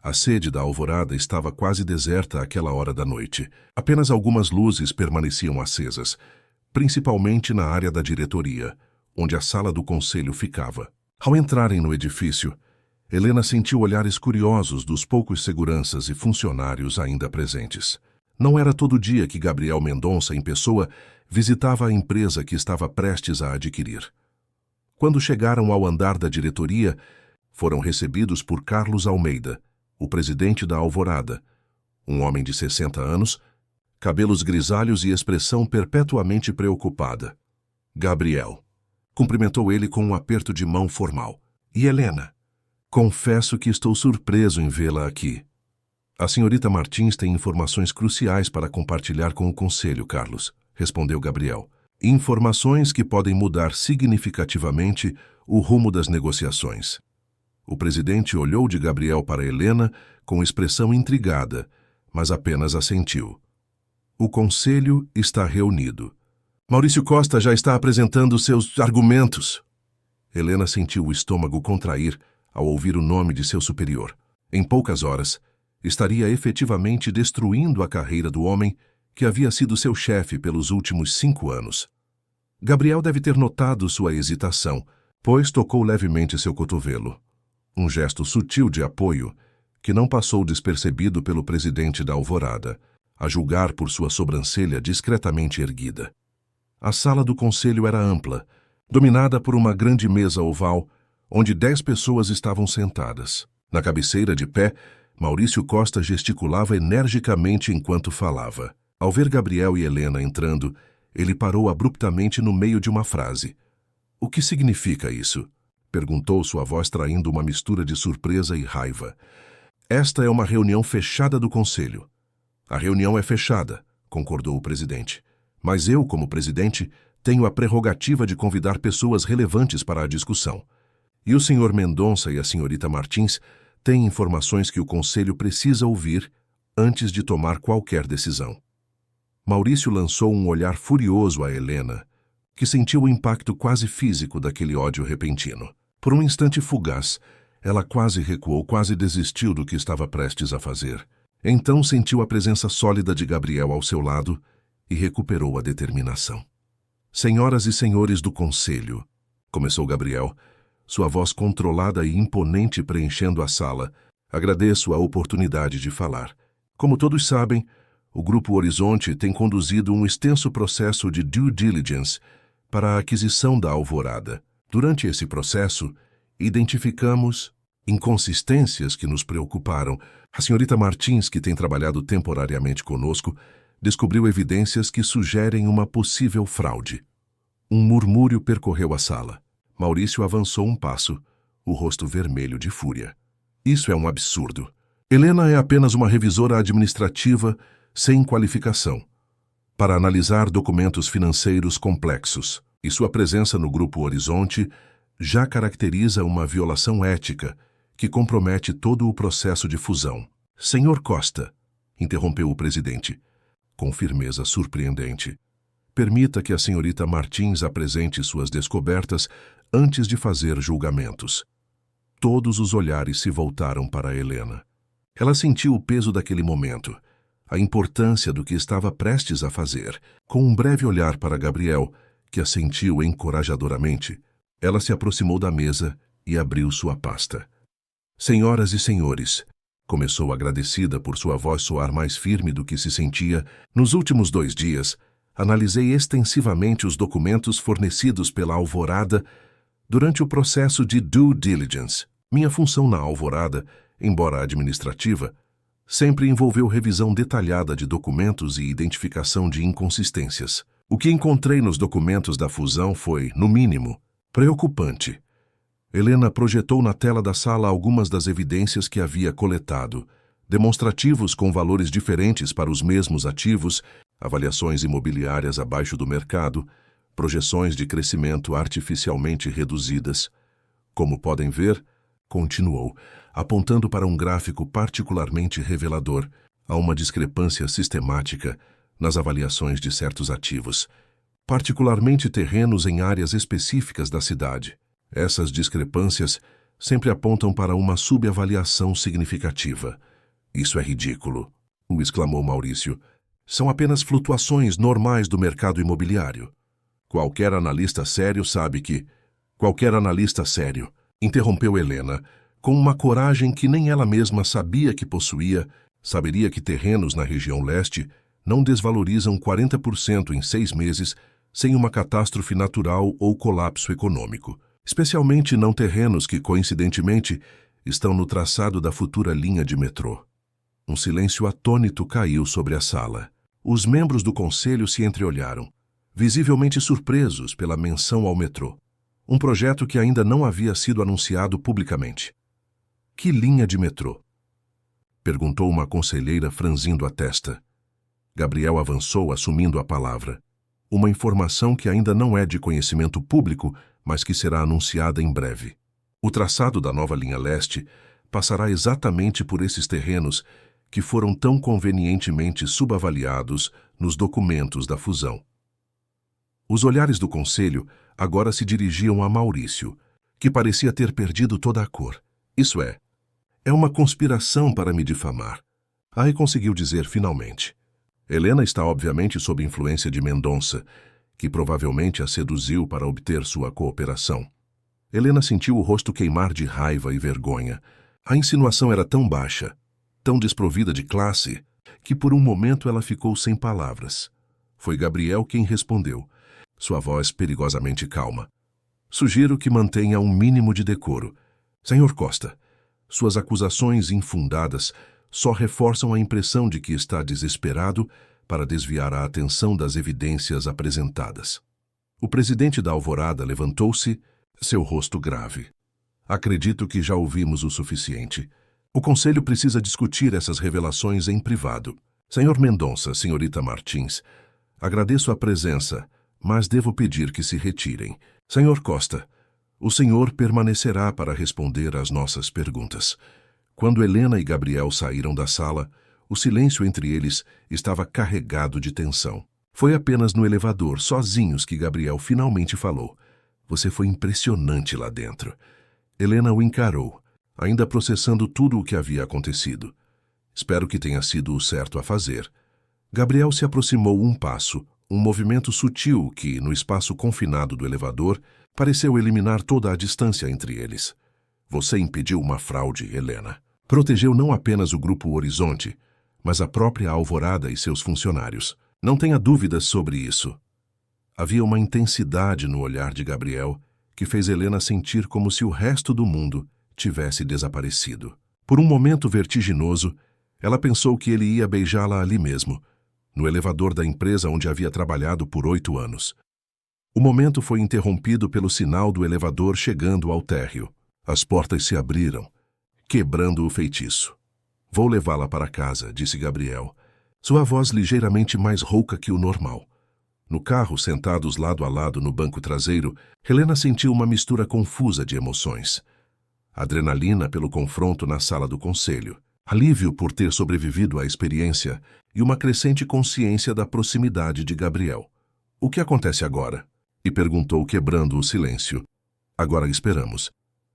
A sede da Alvorada estava quase deserta àquela hora da noite. Apenas algumas luzes permaneciam acesas, principalmente na área da diretoria, onde a sala do conselho ficava. Ao entrarem no edifício, Helena sentiu olhares curiosos dos poucos seguranças e funcionários ainda presentes. Não era todo dia que Gabriel Mendonça, em pessoa, visitava a empresa que estava prestes a adquirir. Quando chegaram ao andar da diretoria, foram recebidos por Carlos Almeida, o presidente da Alvorada, um homem de 60 anos, cabelos grisalhos e expressão perpetuamente preocupada. "Gabriel", cumprimentou ele com um aperto de mão formal. "E Helena? Confesso que estou surpreso em vê-la aqui." "A senhorita Martins tem informações cruciais para compartilhar com o conselho, Carlos", respondeu Gabriel. "Informações que podem mudar significativamente o rumo das negociações." O presidente olhou de Gabriel para Helena com expressão intrigada, mas apenas assentiu. "O conselho está reunido. Maurício Costa já está apresentando seus argumentos." Helena sentiu o estômago contrair ao ouvir o nome de seu superior. Em poucas horas, estaria efetivamente destruindo a carreira do homem que havia sido seu chefe pelos últimos 5 anos. Gabriel deve ter notado sua hesitação, pois tocou levemente seu cotovelo. Um gesto sutil de apoio que não passou despercebido pelo presidente da Alvorada, a julgar por sua sobrancelha discretamente erguida. A sala do conselho era ampla, dominada por uma grande mesa oval, onde 10 pessoas estavam sentadas. Na cabeceira de pé, Maurício Costa gesticulava energicamente enquanto falava. Ao ver Gabriel e Helena entrando, ele parou abruptamente no meio de uma frase. "O que significa isso?" perguntou, sua voz traindo uma mistura de surpresa e raiva. "Esta é uma reunião fechada do conselho." "A reunião é fechada", concordou o presidente. "Mas eu, como presidente, tenho a prerrogativa de convidar pessoas relevantes para a discussão. E o senhor Mendonça e a senhorita Martins têm informações que o conselho precisa ouvir antes de tomar qualquer decisão." Maurício lançou um olhar furioso a Helena, que sentiu o impacto quase físico daquele ódio repentino. Por um instante fugaz, ela quase recuou, quase desistiu do que estava prestes a fazer. Então sentiu a presença sólida de Gabriel ao seu lado e recuperou a determinação. "Senhoras e senhores do conselho", começou Gabriel, sua voz controlada e imponente preenchendo a sala, "agradeço a oportunidade de falar. Como todos sabem, o Grupo Horizonte tem conduzido um extenso processo de due diligence para a aquisição da Alvorada. Durante esse processo, identificamos inconsistências que nos preocuparam. A senhorita Martins, que tem trabalhado temporariamente conosco, descobriu evidências que sugerem uma possível fraude." Um murmúrio percorreu a sala. Maurício avançou um passo, o rosto vermelho de fúria. Isso é um absurdo. Helena é apenas uma revisora administrativa sem qualificação para analisar documentos financeiros complexos, e sua presença no Grupo Horizonte já caracteriza uma violação ética que compromete todo o processo de fusão. Senhor Costa, interrompeu o presidente, com firmeza surpreendente, permita que a senhorita Martins apresente suas descobertas antes de fazer julgamentos. Todos os olhares se voltaram para Helena. Ela sentiu o peso daquele momento, a importância do que estava prestes a fazer. Com um breve olhar para Gabriel, que assentiu encorajadoramente, ela se aproximou da mesa e abriu sua pasta. Senhoras e senhores, começou agradecida por sua voz soar mais firme do que se sentia, nos últimos 2 dias, analisei extensivamente os documentos fornecidos pela Alvorada durante o processo de due diligence. Minha função na Alvorada, embora administrativa, sempre envolveu revisão detalhada de documentos e identificação de inconsistências. O que encontrei nos documentos da fusão foi, no mínimo, preocupante. Helena projetou na tela da sala algumas das evidências que havia coletado, demonstrativos com valores diferentes para os mesmos ativos, avaliações imobiliárias abaixo do mercado, projeções de crescimento artificialmente reduzidas. Como podem ver, continuou, apontando para um gráfico particularmente revelador, há uma discrepância sistemática nas avaliações de certos ativos, particularmente terrenos em áreas específicas da cidade. Essas discrepâncias sempre apontam para uma subavaliação significativa. Isso é ridículo, exclamou Maurício. São apenas flutuações normais do mercado imobiliário. Qualquer analista sério sabe que... Qualquer analista sério, interrompeu Helena, com uma coragem que nem ela mesma sabia que possuía, saberia que terrenos na região leste não desvalorizam 40% em 6 meses sem uma catástrofe natural ou colapso econômico. Especialmente não terrenos que, coincidentemente, estão no traçado da futura linha de metrô. Um silêncio atônito caiu sobre a sala. Os membros do conselho se entreolharam, visivelmente surpresos pela menção ao metrô, um projeto que ainda não havia sido anunciado publicamente. Que linha de metrô? Perguntou uma conselheira franzindo a testa. Gabriel avançou, assumindo a palavra. Uma informação que ainda não é de conhecimento público, mas que será anunciada em breve. O traçado da nova linha leste passará exatamente por esses terrenos que foram tão convenientemente subavaliados nos documentos da fusão. Os olhares do conselho agora se dirigiam a Maurício, que parecia ter perdido toda a cor. Isso é uma conspiração para me difamar. Aí conseguiu dizer finalmente. Helena está obviamente sob influência de Mendonça, que provavelmente a seduziu para obter sua cooperação. Helena sentiu o rosto queimar de raiva e vergonha. A insinuação era tão baixa, tão desprovida de classe, que por um momento ela ficou sem palavras. Foi Gabriel quem respondeu, sua voz perigosamente calma. Sugiro que mantenha um mínimo de decoro. Senhor Costa, suas acusações infundadas só reforçam a impressão de que está desesperado para desviar a atenção das evidências apresentadas. O presidente da Alvorada levantou-se, seu rosto grave. Acredito que já ouvimos o suficiente. O conselho precisa discutir essas revelações em privado. Senhor Mendonça, senhorita Martins, agradeço a presença, mas devo pedir que se retirem. Senhor Costa, o senhor permanecerá para responder às nossas perguntas. Quando Helena e Gabriel saíram da sala, o silêncio entre eles estava carregado de tensão. Foi apenas no elevador, sozinhos, que Gabriel finalmente falou. Você foi impressionante lá dentro. Helena o encarou, ainda processando tudo o que havia acontecido. Espero que tenha sido o certo a fazer. Gabriel se aproximou um passo, um movimento sutil que, no espaço confinado do elevador, pareceu eliminar toda a distância entre eles. Você impediu uma fraude, Helena. Protegeu não apenas o Grupo Horizonte, mas a própria Alvorada e seus funcionários. Não tenha dúvidas sobre isso. Havia uma intensidade no olhar de Gabriel que fez Helena sentir como se o resto do mundo tivesse desaparecido. Por um momento vertiginoso, ela pensou que ele ia beijá-la ali mesmo, no elevador da empresa onde havia trabalhado por 8 anos. O momento foi interrompido pelo sinal do elevador chegando ao térreo. As portas se abriram, quebrando o feitiço. Vou levá-la para casa, disse Gabriel, sua voz ligeiramente mais rouca que o normal. No carro, sentados lado a lado no banco traseiro, Helena sentiu uma mistura confusa de emoções. Adrenalina pelo confronto na sala do conselho, alívio por ter sobrevivido à experiência e uma crescente consciência da proximidade de Gabriel. O que acontece agora? E perguntou, quebrando o silêncio. Agora esperamos.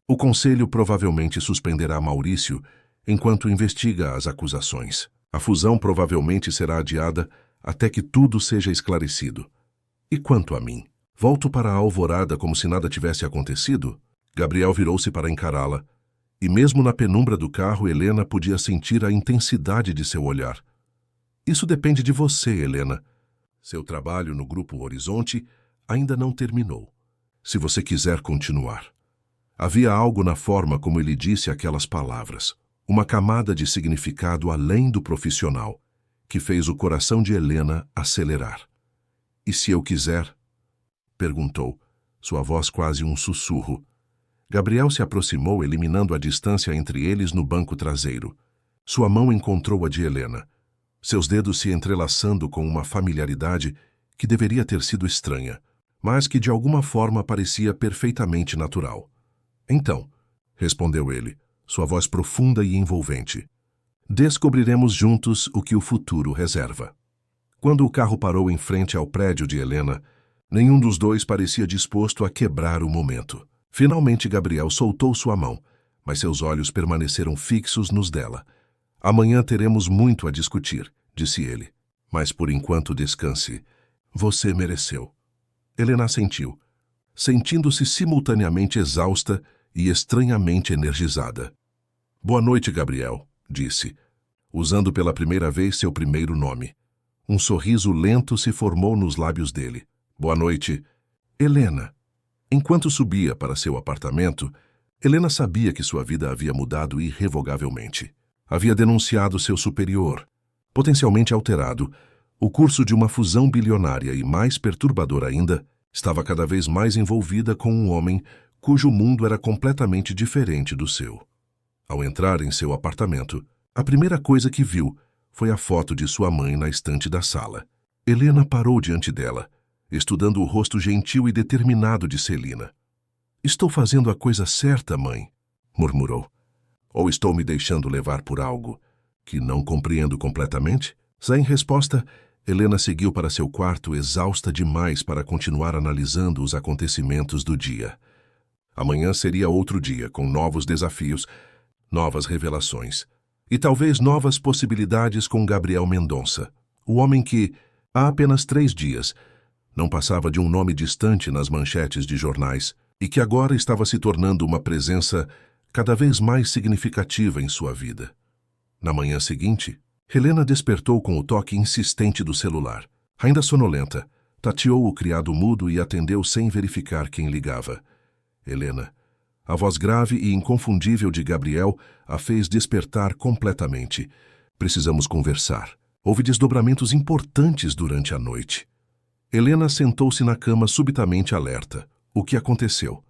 O conselho provavelmente suspenderá Maurício enquanto investiga as acusações. A fusão provavelmente será adiada até que tudo seja esclarecido. E quanto a mim? Volto para a alvorada como se nada tivesse acontecido? Gabriel virou-se para encará-la, e mesmo na penumbra do carro, Helena podia sentir a intensidade de seu olhar. Isso depende de você, Helena. Seu trabalho no Grupo Horizonte ainda não terminou. Se você quiser continuar. Havia algo na forma como ele disse aquelas palavras, uma camada de significado além do profissional, que fez o coração de Helena acelerar. E se eu quiser? Perguntou, sua voz quase um sussurro. Gabriel se aproximou, eliminando a distância entre eles no banco traseiro. Sua mão encontrou a de Helena, seus dedos se entrelaçando com uma familiaridade que deveria ter sido estranha, mas que de alguma forma parecia perfeitamente natural. Então, respondeu ele, sua voz profunda e envolvente. Descobriremos juntos o que o futuro reserva. Quando o carro parou em frente ao prédio de Helena, nenhum dos dois parecia disposto a quebrar o momento. Finalmente Gabriel soltou sua mão, mas seus olhos permaneceram fixos nos dela. Amanhã teremos muito a discutir, disse ele. Mas por enquanto descanse. Você mereceu. Helena assentiu, sentindo-se simultaneamente exausta e estranhamente energizada. Boa noite, Gabriel, disse, usando pela primeira vez seu primeiro nome. Um sorriso lento se formou nos lábios dele. Boa noite, Helena. Enquanto subia para seu apartamento, Helena sabia que sua vida havia mudado irrevogavelmente. Havia denunciado seu superior, potencialmente alterado. O curso de uma fusão bilionária e, mais perturbador ainda, estava cada vez mais envolvida com um homem cujo mundo era completamente diferente do seu. Ao entrar em seu apartamento, a primeira coisa que viu foi a foto de sua mãe na estante da sala. Helena parou diante dela, estudando o rosto gentil e determinado de Celina. Estou fazendo a coisa certa, mãe, murmurou. Ou estou me deixando levar por algo que não compreendo completamente? Sem resposta, Helena seguiu para seu quarto, exausta demais para continuar analisando os acontecimentos do dia. Amanhã seria outro dia, com novos desafios, novas revelações e talvez novas possibilidades com Gabriel Mendonça, o homem que, há apenas 3 dias, não passava de um nome distante nas manchetes de jornais e que agora estava se tornando uma presença cada vez mais significativa em sua vida. Na manhã seguinte, Helena despertou com o toque insistente do celular. Ainda sonolenta, tateou o criado mudo e atendeu sem verificar quem ligava. Helena, a voz grave e inconfundível de Gabriel a fez despertar completamente. Precisamos conversar. Houve desdobramentos importantes durante a noite. Helena sentou-se na cama subitamente alerta. O que aconteceu?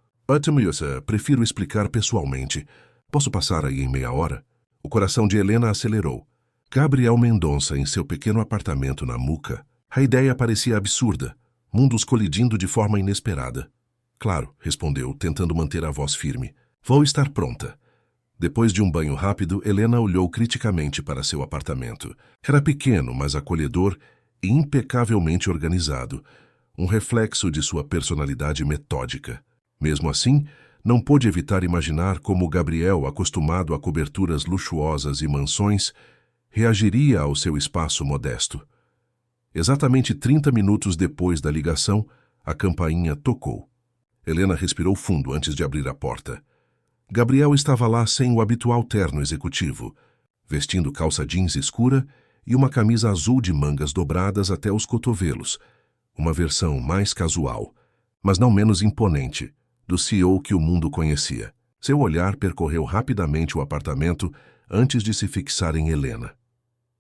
Prefiro explicar pessoalmente. Posso passar aí em meia hora? O coração de Helena acelerou. Gabriel Mendonça em seu pequeno apartamento na Muca. A ideia parecia absurda, mundos colidindo de forma inesperada. Claro, respondeu, tentando manter a voz firme. Vou estar pronta. Depois de um banho rápido, Helena olhou criticamente para seu apartamento. Era pequeno, mas acolhedor e impecavelmente organizado, um reflexo de sua personalidade metódica. Mesmo assim, não pôde evitar imaginar como Gabriel, acostumado a coberturas luxuosas e mansões, reagiria ao seu espaço modesto. Exatamente 30 minutos depois da ligação, a campainha tocou. Helena respirou fundo antes de abrir a porta. Gabriel estava lá sem o habitual terno executivo, vestindo calça jeans escura e uma camisa azul de mangas dobradas até os cotovelos, uma versão mais casual, mas não menos imponente, do CEO que o mundo conhecia. Seu olhar percorreu rapidamente o apartamento antes de se fixar em Helena.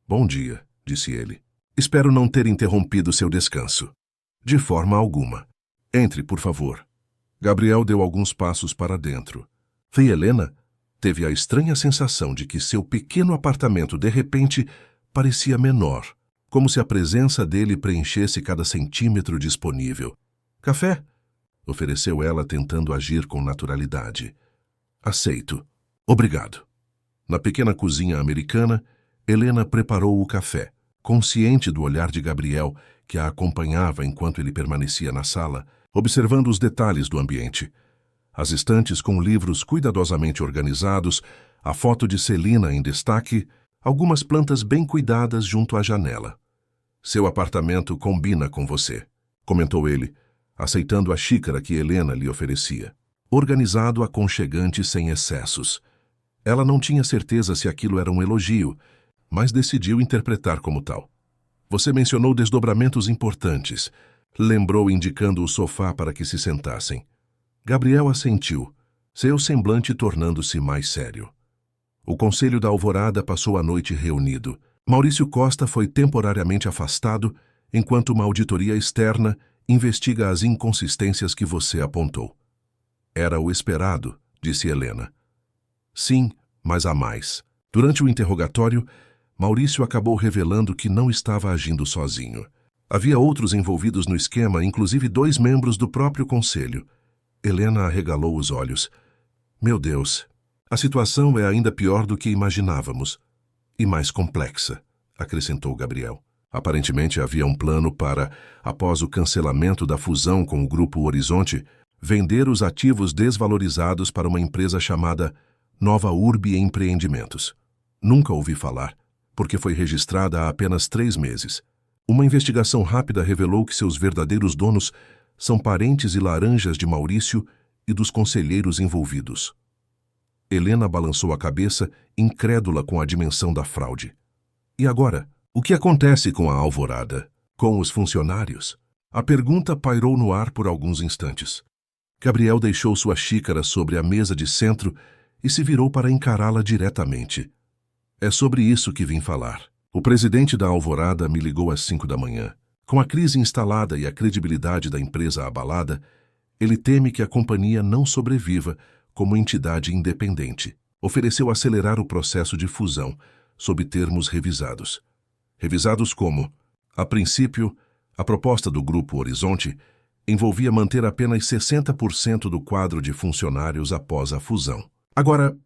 Bom dia, disse ele. Espero não ter interrompido seu descanso. De forma alguma. Entre, por favor. Gabriel deu alguns passos para dentro. E Helena teve a estranha sensação de que seu pequeno apartamento, de repente, parecia menor, como se a presença dele preenchesse cada centímetro disponível. Café? Ofereceu ela, tentando agir com naturalidade. Aceito. Obrigado. Na pequena cozinha americana, Helena preparou o café, consciente do olhar de Gabriel, que a acompanhava enquanto ele permanecia na sala, observando os detalhes do ambiente. As estantes com livros cuidadosamente organizados, a foto de Celina em destaque, algumas plantas bem cuidadas junto à janela. Seu apartamento combina com você, comentou ele, aceitando a xícara que Helena lhe oferecia. Organizado, aconchegante, sem excessos. Ela não tinha certeza se aquilo era um elogio, mas decidiu interpretar como tal. Você mencionou desdobramentos importantes, lembrou, indicando o sofá para que se sentassem. Gabriel assentiu, seu semblante tornando-se mais sério. O Conselho da Alvorada passou a noite reunido. Maurício Costa foi temporariamente afastado, enquanto uma auditoria externa investiga as inconsistências que você apontou. Era o esperado, disse Helena. Sim, mas há mais. Durante o interrogatório, Maurício acabou revelando que não estava agindo sozinho. Havia outros envolvidos no esquema, inclusive 2 membros do próprio conselho. Helena arregalou os olhos. Meu Deus, a situação é ainda pior do que imaginávamos. E mais complexa, acrescentou Gabriel. Aparentemente havia um plano para, após o cancelamento da fusão com o Grupo Horizonte, vender os ativos desvalorizados para uma empresa chamada Nova Urbe Empreendimentos. Nunca ouvi falar, porque foi registrada há apenas 3 meses. Uma investigação rápida revelou que seus verdadeiros donos são parentes e laranjas de Maurício e dos conselheiros envolvidos. Helena balançou a cabeça, incrédula com a dimensão da fraude. E agora, o que acontece com a Alvorada? Com os funcionários? A pergunta pairou no ar por alguns instantes. Gabriel deixou sua xícara sobre a mesa de centro e se virou para encará-la diretamente. É sobre isso que vim falar. O presidente da Alvorada me ligou às 5 da manhã. Com a crise instalada e a credibilidade da empresa abalada, ele teme que a companhia não sobreviva como entidade independente. Ofereceu acelerar o processo de fusão, sob termos revisados. Revisados como, a princípio, a proposta do Grupo Horizonte envolvia manter apenas 60% do quadro de funcionários após a fusão. Agora,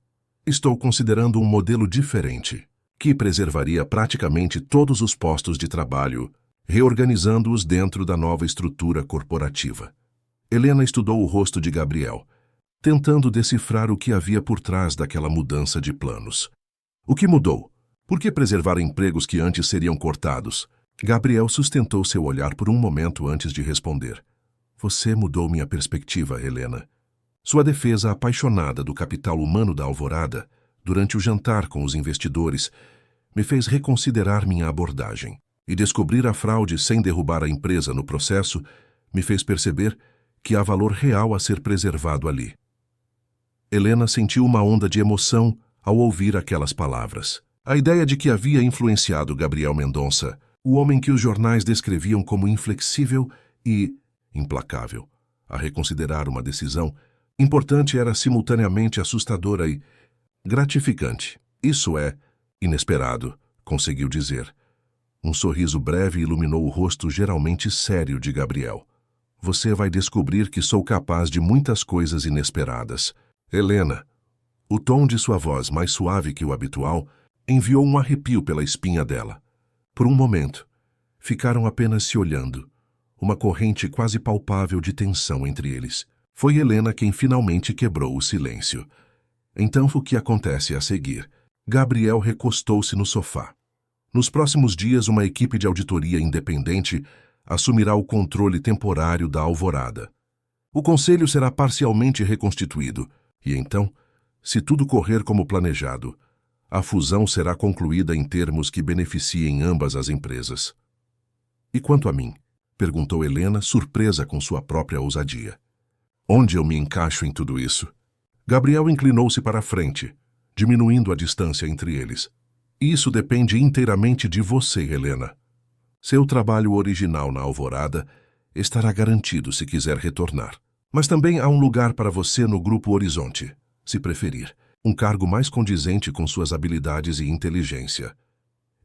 estou considerando um modelo diferente, que preservaria praticamente todos os postos de trabalho, reorganizando-os dentro da nova estrutura corporativa. Helena estudou o rosto de Gabriel, tentando decifrar o que havia por trás daquela mudança de planos. O que mudou? Por que preservar empregos que antes seriam cortados? Gabriel sustentou seu olhar por um momento antes de responder. Você mudou minha perspectiva, Helena. Sua defesa apaixonada do capital humano da Alvorada, durante o jantar com os investidores, me fez reconsiderar minha abordagem. E descobrir a fraude sem derrubar a empresa no processo me fez perceber que há valor real a ser preservado ali. Helena sentiu uma onda de emoção ao ouvir aquelas palavras. A ideia de que havia influenciado Gabriel Mendonça, o homem que os jornais descreviam como inflexível e implacável, a reconsiderar uma decisão importante era simultaneamente assustadora e gratificante. Isso é inesperado, conseguiu dizer. Um sorriso breve iluminou o rosto geralmente sério de Gabriel. Você vai descobrir que sou capaz de muitas coisas inesperadas. Helena, o tom de sua voz, mais suave que o habitual, enviou um arrepio pela espinha dela. Por um momento, ficaram apenas se olhando, uma corrente quase palpável de tensão entre eles. Foi Helena quem finalmente quebrou o silêncio. Então, o que acontece a seguir? Gabriel recostou-se no sofá. Nos próximos dias, uma equipe de auditoria independente assumirá o controle temporário da Alvorada. O conselho será parcialmente reconstituído, e então, se tudo correr como planejado, a fusão será concluída em termos que beneficiem ambas as empresas. E quanto a mim? Perguntou Helena, surpresa com sua própria ousadia. Onde eu me encaixo em tudo isso? Gabriel inclinou-se para a frente, diminuindo a distância entre eles. Isso depende inteiramente de você, Helena. Seu trabalho original na Alvorada Estará garantido se quiser retornar. Mas também há um lugar para você no Grupo Horizonte, se preferir. Um cargo mais condizente com suas habilidades e inteligência.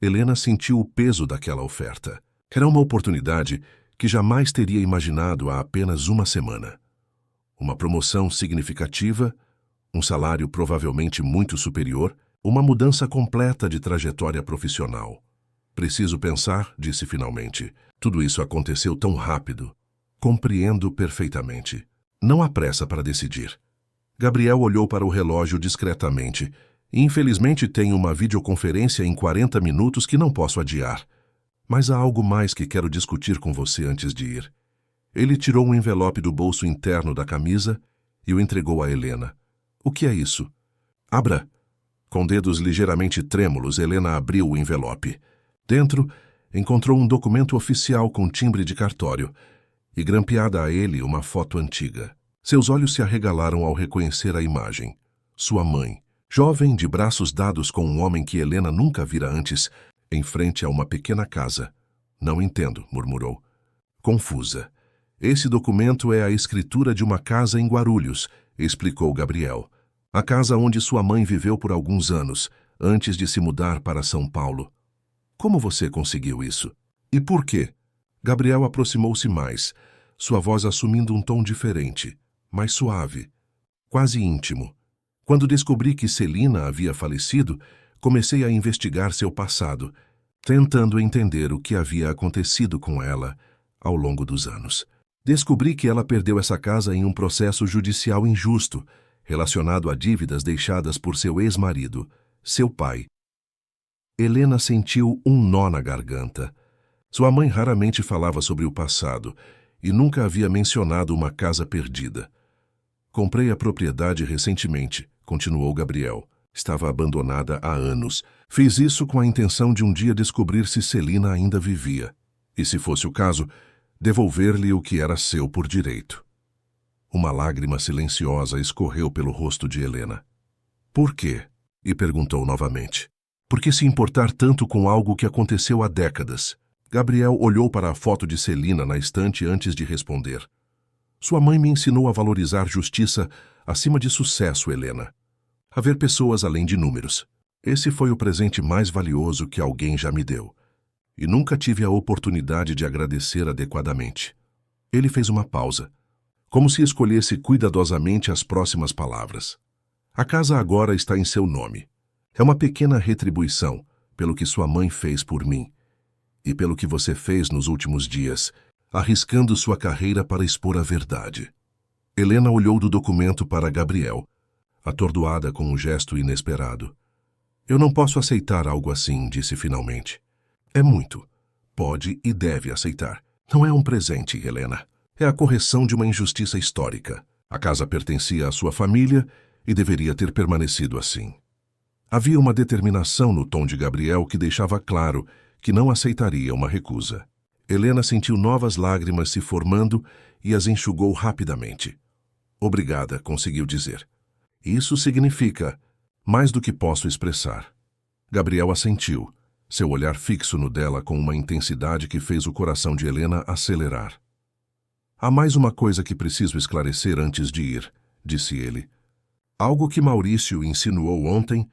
Helena sentiu o peso daquela oferta. Era uma oportunidade que jamais teria imaginado há apenas uma semana. Uma promoção significativa, um salário provavelmente muito superior, uma mudança completa de trajetória profissional. Preciso pensar, disse finalmente. Tudo isso aconteceu tão rápido. Compreendo perfeitamente. Não há pressa para decidir. Gabriel olhou para o relógio discretamente. Infelizmente tenho uma videoconferência em 40 minutos que não posso adiar. Mas há algo mais que quero discutir com você antes de ir. Ele tirou um envelope do bolso interno da camisa e o entregou a Helena. O que é isso? Abra. Com dedos ligeiramente trêmulos, Helena abriu o envelope. Dentro, encontrou um documento oficial com timbre de cartório e grampeada a ele uma foto antiga. Seus olhos se arregalaram ao reconhecer a imagem. Sua mãe, jovem de braços dados com um homem que Helena nunca vira antes, em frente a uma pequena casa. Não entendo, murmurou. Confusa. Esse documento é a escritura de uma casa em Guarulhos, explicou Gabriel. A casa onde sua mãe viveu por alguns anos, antes de se mudar para São Paulo. Como você conseguiu isso? E por quê? Gabriel aproximou-se mais, sua voz assumindo um tom diferente, mais suave, quase íntimo. Quando descobri que Celina havia falecido, comecei a investigar seu passado, tentando entender o que havia acontecido com ela ao longo dos anos. Descobri que ela perdeu essa casa em um processo judicial injusto, relacionado a dívidas deixadas por seu ex-marido, seu pai. Helena sentiu um nó na garganta. Sua mãe raramente falava sobre o passado e nunca havia mencionado uma casa perdida. Comprei a propriedade recentemente, continuou Gabriel. Estava abandonada há anos. Fiz isso com a intenção de um dia descobrir se Celina ainda vivia. E, se fosse o caso, devolver-lhe o que era seu por direito. Uma lágrima silenciosa escorreu pelo rosto de Helena. Por quê? E perguntou novamente. Por que se importar tanto com algo que aconteceu há décadas? Gabriel olhou para a foto de Celina na estante antes de responder. Sua mãe me ensinou a valorizar justiça acima de sucesso, Helena. A ver pessoas além de números. Esse foi o presente mais valioso que alguém já me deu. E nunca tive a oportunidade de agradecer adequadamente. Ele fez uma pausa, como se escolhesse cuidadosamente as próximas palavras. A casa agora está em seu nome. É uma pequena retribuição pelo que sua mãe fez por mim e pelo que você fez nos últimos dias, arriscando sua carreira para expor a verdade. Helena olhou do documento para Gabriel, atordoada com um gesto inesperado. Eu não posso aceitar algo assim, disse finalmente. É muito. Pode e deve aceitar. Não é um presente, Helena. É a correção de uma injustiça histórica. A casa pertencia à sua família e deveria ter permanecido assim. Havia uma determinação no tom de Gabriel que deixava claro que não aceitaria uma recusa. Helena sentiu novas lágrimas se formando e as enxugou rapidamente. Obrigada, conseguiu dizer. Isso significa mais do que posso expressar. Gabriel assentiu, seu olhar fixo no dela com uma intensidade que fez o coração de Helena acelerar. Há mais uma coisa que preciso esclarecer antes de ir, disse ele. Algo que Maurício insinuou ontem,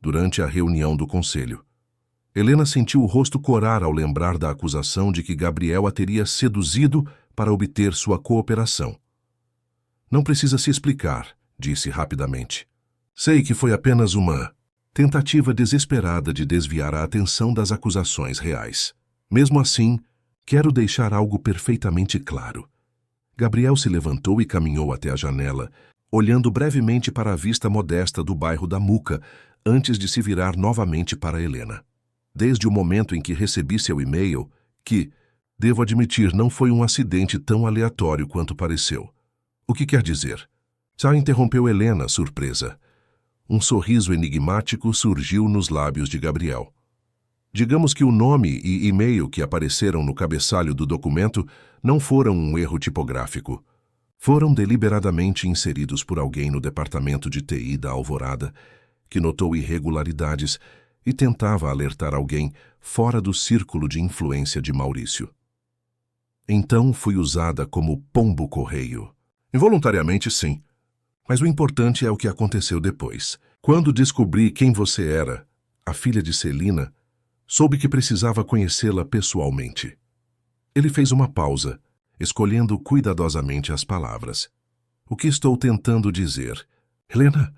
durante a reunião do conselho. Helena sentiu o rosto corar ao lembrar da acusação de que Gabriel a teria seduzido para obter sua cooperação. Não precisa se explicar, disse rapidamente. Sei que foi apenas uma tentativa desesperada de desviar a atenção das acusações reais. Mesmo assim, quero deixar algo perfeitamente claro. Gabriel se levantou e caminhou até a janela, olhando brevemente para a vista modesta do bairro da Muca, antes de se virar novamente para Helena. Desde o momento em que recebi seu e-mail, que, devo admitir, não foi um acidente tão aleatório quanto pareceu. O que quer dizer? Já interrompeu Helena, surpresa. Um sorriso enigmático surgiu nos lábios de Gabriel. Digamos que o nome e e-mail que apareceram no cabeçalho do documento não foram um erro tipográfico. Foram deliberadamente inseridos por alguém no departamento de TI da Alvorada, que notou irregularidades e tentava alertar alguém fora do círculo de influência de Maurício. Então fui usada como pombo-correio. Involuntariamente, sim. Mas o importante é o que aconteceu depois. Quando descobri quem você era, a filha de Celina, soube que precisava conhecê-la pessoalmente. Ele fez uma pausa, escolhendo cuidadosamente as palavras. O que estou tentando dizer, Helena,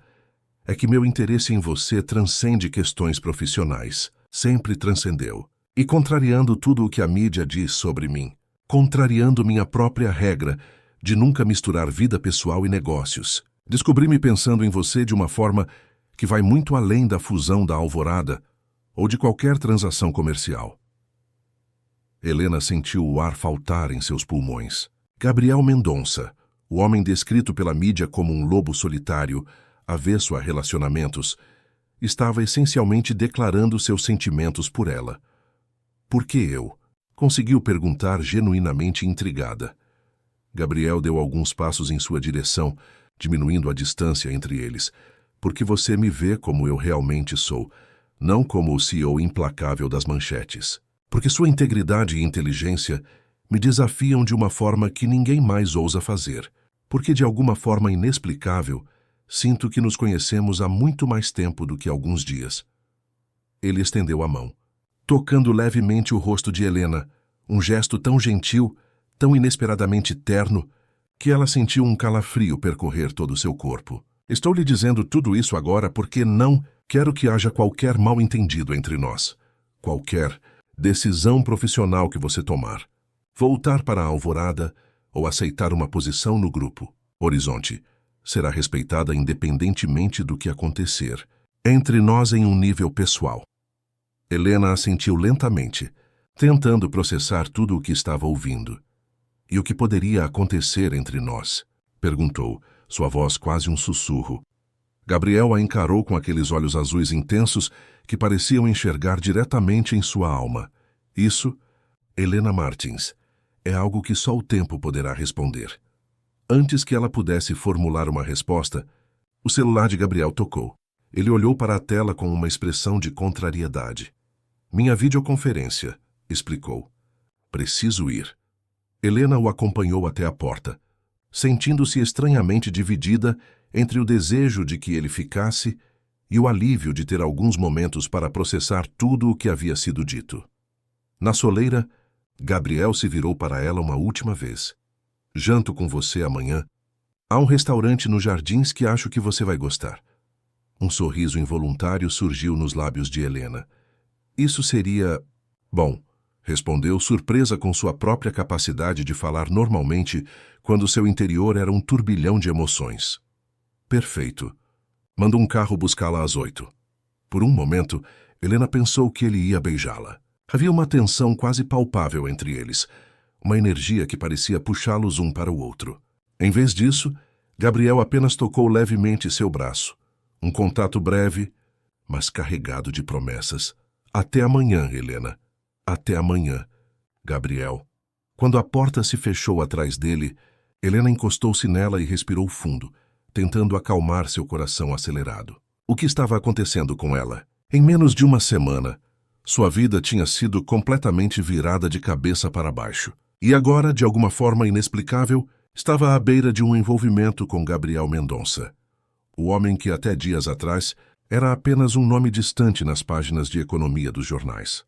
é que meu interesse em você transcende questões profissionais. Sempre transcendeu. E contrariando tudo o que a mídia diz sobre mim, contrariando minha própria regra de nunca misturar vida pessoal e negócios, descobri-me pensando em você de uma forma que vai muito além da fusão da Alvorada ou de qualquer transação comercial. Helena sentiu o ar faltar em seus pulmões. Gabriel Mendonça, o homem descrito pela mídia como um lobo solitário, avesso a relacionamentos, estava essencialmente declarando seus sentimentos por ela. Por que eu? Conseguiu perguntar genuinamente intrigada. Gabriel deu alguns passos em sua direção, diminuindo a distância entre eles. Porque você me vê como eu realmente sou, não como o CEO implacável das manchetes. Porque sua integridade e inteligência me desafiam de uma forma que ninguém mais ousa fazer. Porque de alguma forma inexplicável, sinto que nos conhecemos há muito mais tempo do que alguns dias. Ele estendeu a mão, tocando levemente o rosto de Helena, um gesto tão gentil, tão inesperadamente terno, que ela sentiu um calafrio percorrer todo o seu corpo. Estou lhe dizendo tudo isso agora porque não quero que haja qualquer mal-entendido entre nós. Qualquer decisão profissional que você tomar. Voltar para a Alvorada ou aceitar uma posição no grupo Horizonte será respeitada independentemente do que acontecer entre nós em um nível pessoal. Helena assentiu lentamente, tentando processar tudo o que estava ouvindo. E o que poderia acontecer entre nós? Perguntou, sua voz quase um sussurro. Gabriel a encarou com aqueles olhos azuis intensos que pareciam enxergar diretamente em sua alma. Isso, Helena Martins, é algo que só o tempo poderá responder. Antes que ela pudesse formular uma resposta, o celular de Gabriel tocou. Ele olhou para a tela com uma expressão de contrariedade. Minha videoconferência, explicou. Preciso ir. Helena o acompanhou até a porta, sentindo-se estranhamente dividida entre o desejo de que ele ficasse e o alívio de ter alguns momentos para processar tudo o que havia sido dito. Na soleira, Gabriel se virou para ela uma última vez. Janto com você amanhã. Há um restaurante nos Jardins que acho que você vai gostar. Um sorriso involuntário surgiu nos lábios de Helena. Isso seria... Bom, respondeu, surpresa com sua própria capacidade de falar normalmente quando seu interior era um turbilhão de emoções. Perfeito. Manda um carro buscá-la às 8. Por um momento, Helena pensou que ele ia beijá-la. Havia uma tensão quase palpável entre eles, uma energia que parecia puxá-los um para o outro. Em vez disso, Gabriel apenas tocou levemente seu braço. Um contato breve, mas carregado de promessas. Até amanhã, Helena. Até amanhã, Gabriel. Quando a porta se fechou atrás dele, Helena encostou-se nela e respirou fundo, tentando acalmar seu coração acelerado. O que estava acontecendo com ela? Em menos de uma semana, sua vida tinha sido completamente virada de cabeça para baixo. E agora, de alguma forma inexplicável, estava à beira de um envolvimento com Gabriel Mendonça. O homem que até dias atrás era apenas um nome distante nas páginas de economia dos jornais.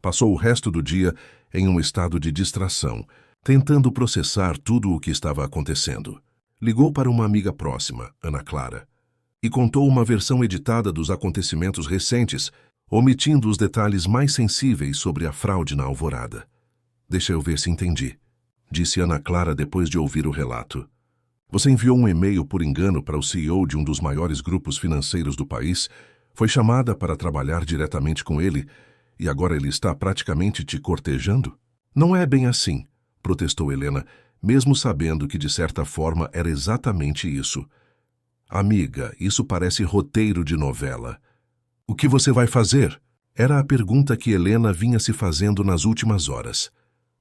Passou o resto do dia em um estado de distração, tentando processar tudo o que estava acontecendo. Ligou para uma amiga próxima, Ana Clara, e contou uma versão editada dos acontecimentos recentes, omitindo os detalhes mais sensíveis sobre a fraude na Alvorada. Deixa eu ver se entendi, disse Ana Clara depois de ouvir o relato. Você enviou um e-mail por engano para o CEO de um dos maiores grupos financeiros do país, foi chamada para trabalhar diretamente com ele e agora ele está praticamente te cortejando? Não é bem assim, protestou Helena, mesmo sabendo que de certa forma era exatamente isso. Amiga, isso parece roteiro de novela. O que você vai fazer? Era a pergunta que Helena vinha se fazendo nas últimas horas.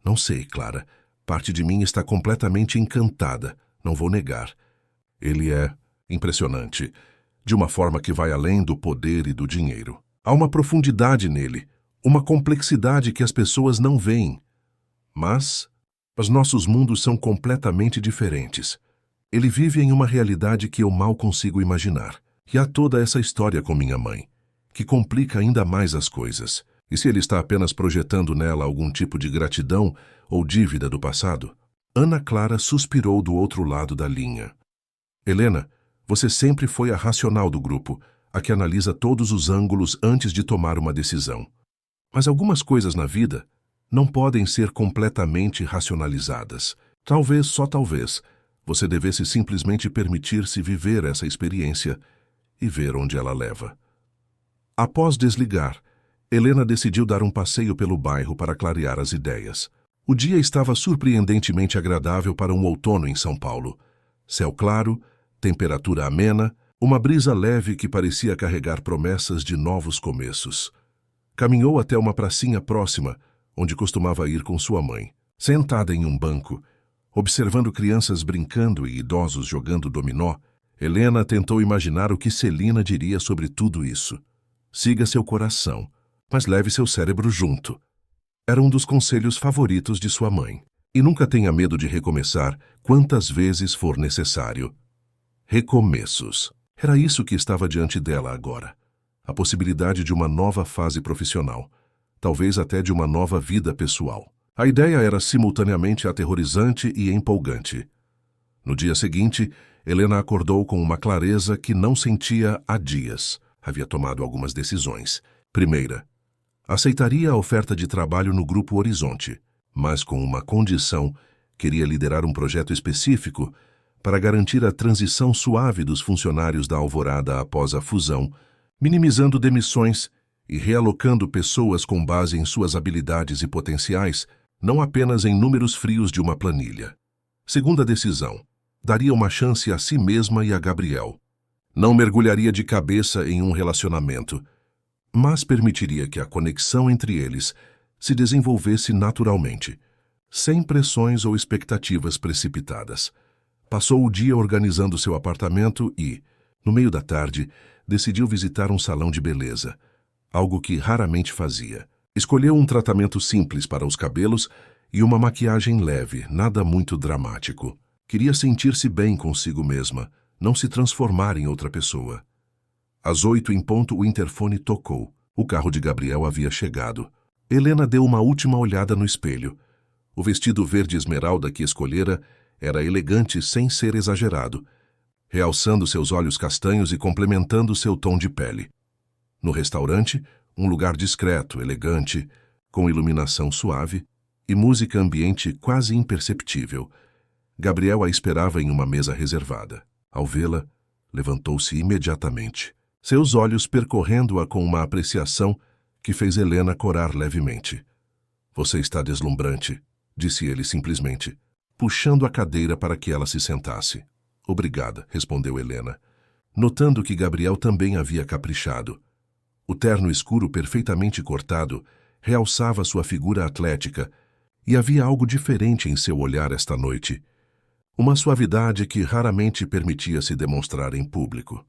Não sei, Clara. Parte de mim está completamente encantada, não vou negar. Ele é impressionante, de uma forma que vai além do poder e do dinheiro. Há uma profundidade nele, uma complexidade que as pessoas não veem. Mas Os nossos mundos são completamente diferentes. Ele vive em uma realidade que eu mal consigo imaginar. E há toda essa história com minha mãe, que complica ainda mais as coisas. E se ele está apenas projetando nela algum tipo de gratidão ou dívida do passado? Ana Clara suspirou do outro lado da linha. Helena, você sempre foi a racional do grupo, a que analisa todos os ângulos antes de tomar uma decisão. Mas algumas coisas na vida não podem ser completamente racionalizadas. Talvez, só talvez, você devesse simplesmente permitir-se viver essa experiência e ver onde ela leva. Após desligar, Helena decidiu dar um passeio pelo bairro para clarear as ideias. O dia estava surpreendentemente agradável para um outono em São Paulo. Céu claro, temperatura amena, uma brisa leve que parecia carregar promessas de novos começos. Caminhou até uma pracinha próxima, onde costumava ir com sua mãe. Sentada em um banco, observando crianças brincando e idosos jogando dominó, Helena tentou imaginar o que Celina diria sobre tudo isso. Siga seu coração, mas leve seu cérebro junto. Era um dos conselhos favoritos de sua mãe. E nunca tenha medo de recomeçar quantas vezes for necessário. Recomeços. Era isso que estava diante dela agora. A possibilidade de uma nova fase profissional. Talvez até de uma nova vida pessoal. A ideia era simultaneamente aterrorizante e empolgante. No dia seguinte, Helena acordou com uma clareza que não sentia há dias. Havia tomado algumas decisões. Primeira, aceitaria a oferta de trabalho no Grupo Horizonte, mas com uma condição: queria liderar um projeto específico para garantir a transição suave dos funcionários da Alvorada após a fusão, minimizando demissões e realocando pessoas com base em suas habilidades e potenciais, não apenas em números frios de uma planilha. Segunda decisão, daria uma chance a si mesma e a Gabriel. Não mergulharia de cabeça em um relacionamento, mas permitiria que a conexão entre eles se desenvolvesse naturalmente, sem pressões ou expectativas precipitadas. Passou o dia organizando seu apartamento e, no meio da tarde, decidiu visitar um salão de beleza, algo que raramente fazia. Escolheu um tratamento simples para os cabelos e uma maquiagem leve, nada muito dramático. Queria sentir-se bem consigo mesma, não se transformar em outra pessoa. Às 8 em ponto, o interfone tocou. O carro de Gabriel havia chegado. Helena deu uma última olhada no espelho. O vestido verde esmeralda que escolhera era elegante sem ser exagerado, realçando seus olhos castanhos e complementando seu tom de pele. No restaurante, um lugar discreto, elegante, com iluminação suave e música ambiente quase imperceptível. Gabriel a esperava em uma mesa reservada. Ao vê-la, levantou-se imediatamente, seus olhos percorrendo-a com uma apreciação que fez Helena corar levemente. Você está deslumbrante, disse ele simplesmente, puxando a cadeira para que ela se sentasse. Obrigada, respondeu Helena, notando que Gabriel também havia caprichado. O terno escuro perfeitamente cortado realçava sua figura atlética e havia algo diferente em seu olhar esta noite. Uma suavidade que raramente permitia-se demonstrar em público.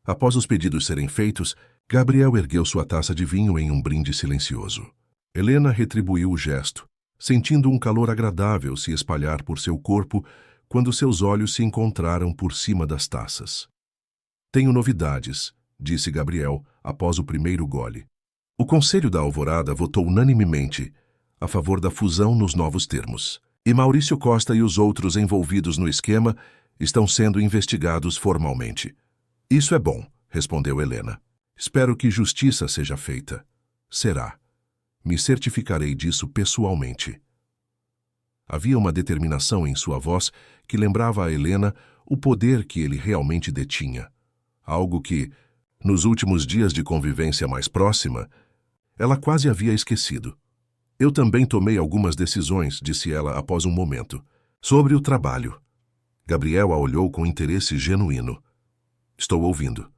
Após os pedidos serem feitos, Gabriel ergueu sua taça de vinho em um brinde silencioso. Helena retribuiu o gesto, sentindo um calor agradável se espalhar por seu corpo quando seus olhos se encontraram por cima das taças. Tenho novidades, disse Gabriel após o primeiro gole. O Conselho da Alvorada votou unanimemente a favor da fusão nos novos termos. E Maurício Costa e os outros envolvidos no esquema estão sendo investigados formalmente. Isso é bom, respondeu Helena. Espero que justiça seja feita. Será. Me certificarei disso pessoalmente. Havia uma determinação em sua voz que lembrava a Helena o poder que ele realmente detinha. Algo que, nos últimos dias de convivência mais próxima, ela quase havia esquecido. Eu também tomei algumas decisões, disse ela após um momento. Sobre o trabalho. Gabriel a olhou com interesse genuíno. Estou ouvindo.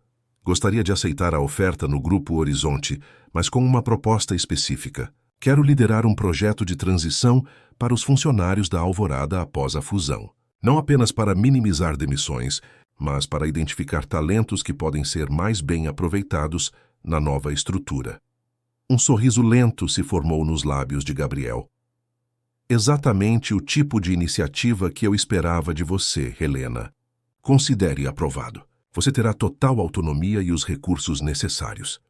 Gostaria de aceitar a oferta no Grupo Horizonte, mas com uma proposta específica. Quero liderar um projeto de transição para os funcionários da Alvorada após a fusão. Não apenas para minimizar demissões, mas para identificar talentos que podem ser mais bem aproveitados na nova estrutura. Um sorriso lento se formou nos lábios de Gabriel. Exatamente o tipo de iniciativa que eu esperava de você, Helena. Considere aprovado. Você terá total autonomia e os recursos necessários.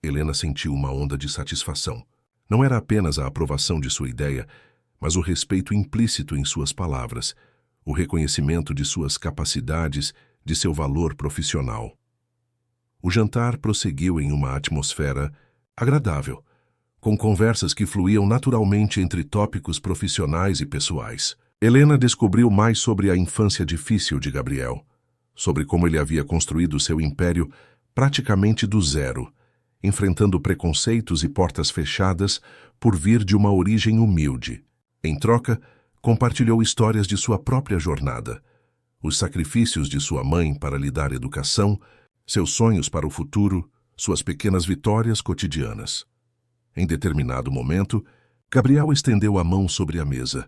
Helena sentiu uma onda de satisfação. Não era apenas a aprovação de sua ideia, mas o respeito implícito em suas palavras, o reconhecimento de suas capacidades, de seu valor profissional. O jantar prosseguiu em uma atmosfera agradável, com conversas que fluíam naturalmente entre tópicos profissionais e pessoais. Helena descobriu mais sobre a infância difícil de Gabriel, sobre como ele havia construído seu império praticamente do zero, enfrentando preconceitos e portas fechadas por vir de uma origem humilde. Em troca, compartilhou histórias de sua própria jornada, os sacrifícios de sua mãe para lhe dar educação, seus sonhos para o futuro, suas pequenas vitórias cotidianas. Em determinado momento, Gabriel estendeu a mão sobre a mesa,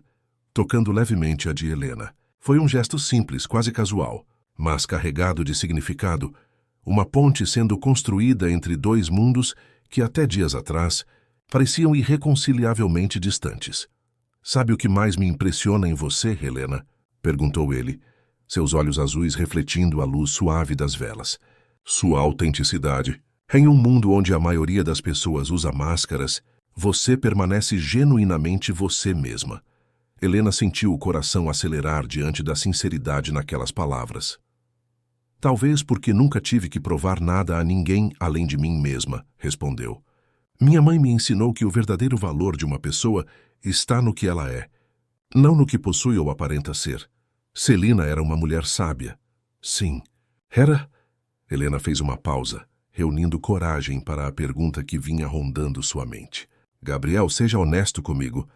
tocando levemente a de Helena. Foi um gesto simples, quase casual, mas carregado de significado, uma ponte sendo construída entre dois mundos que até dias atrás pareciam irreconciliavelmente distantes. "Sabe o que mais me impressiona em você, Helena?" perguntou ele, seus olhos azuis refletindo a luz suave das velas. "Sua autenticidade. Em um mundo onde a maioria das pessoas usa máscaras, você permanece genuinamente você mesma." Helena sentiu o coração acelerar diante da sinceridade naquelas palavras. "Talvez porque nunca tive que provar nada a ninguém além de mim mesma", respondeu. "Minha mãe me ensinou que o verdadeiro valor de uma pessoa está no que ela é, não no que possui ou aparenta ser. Celina era uma mulher sábia." "Sim." "Era?" Helena fez uma pausa, reunindo coragem para a pergunta que vinha rondando sua mente. "Gabriel, seja honesto comigo.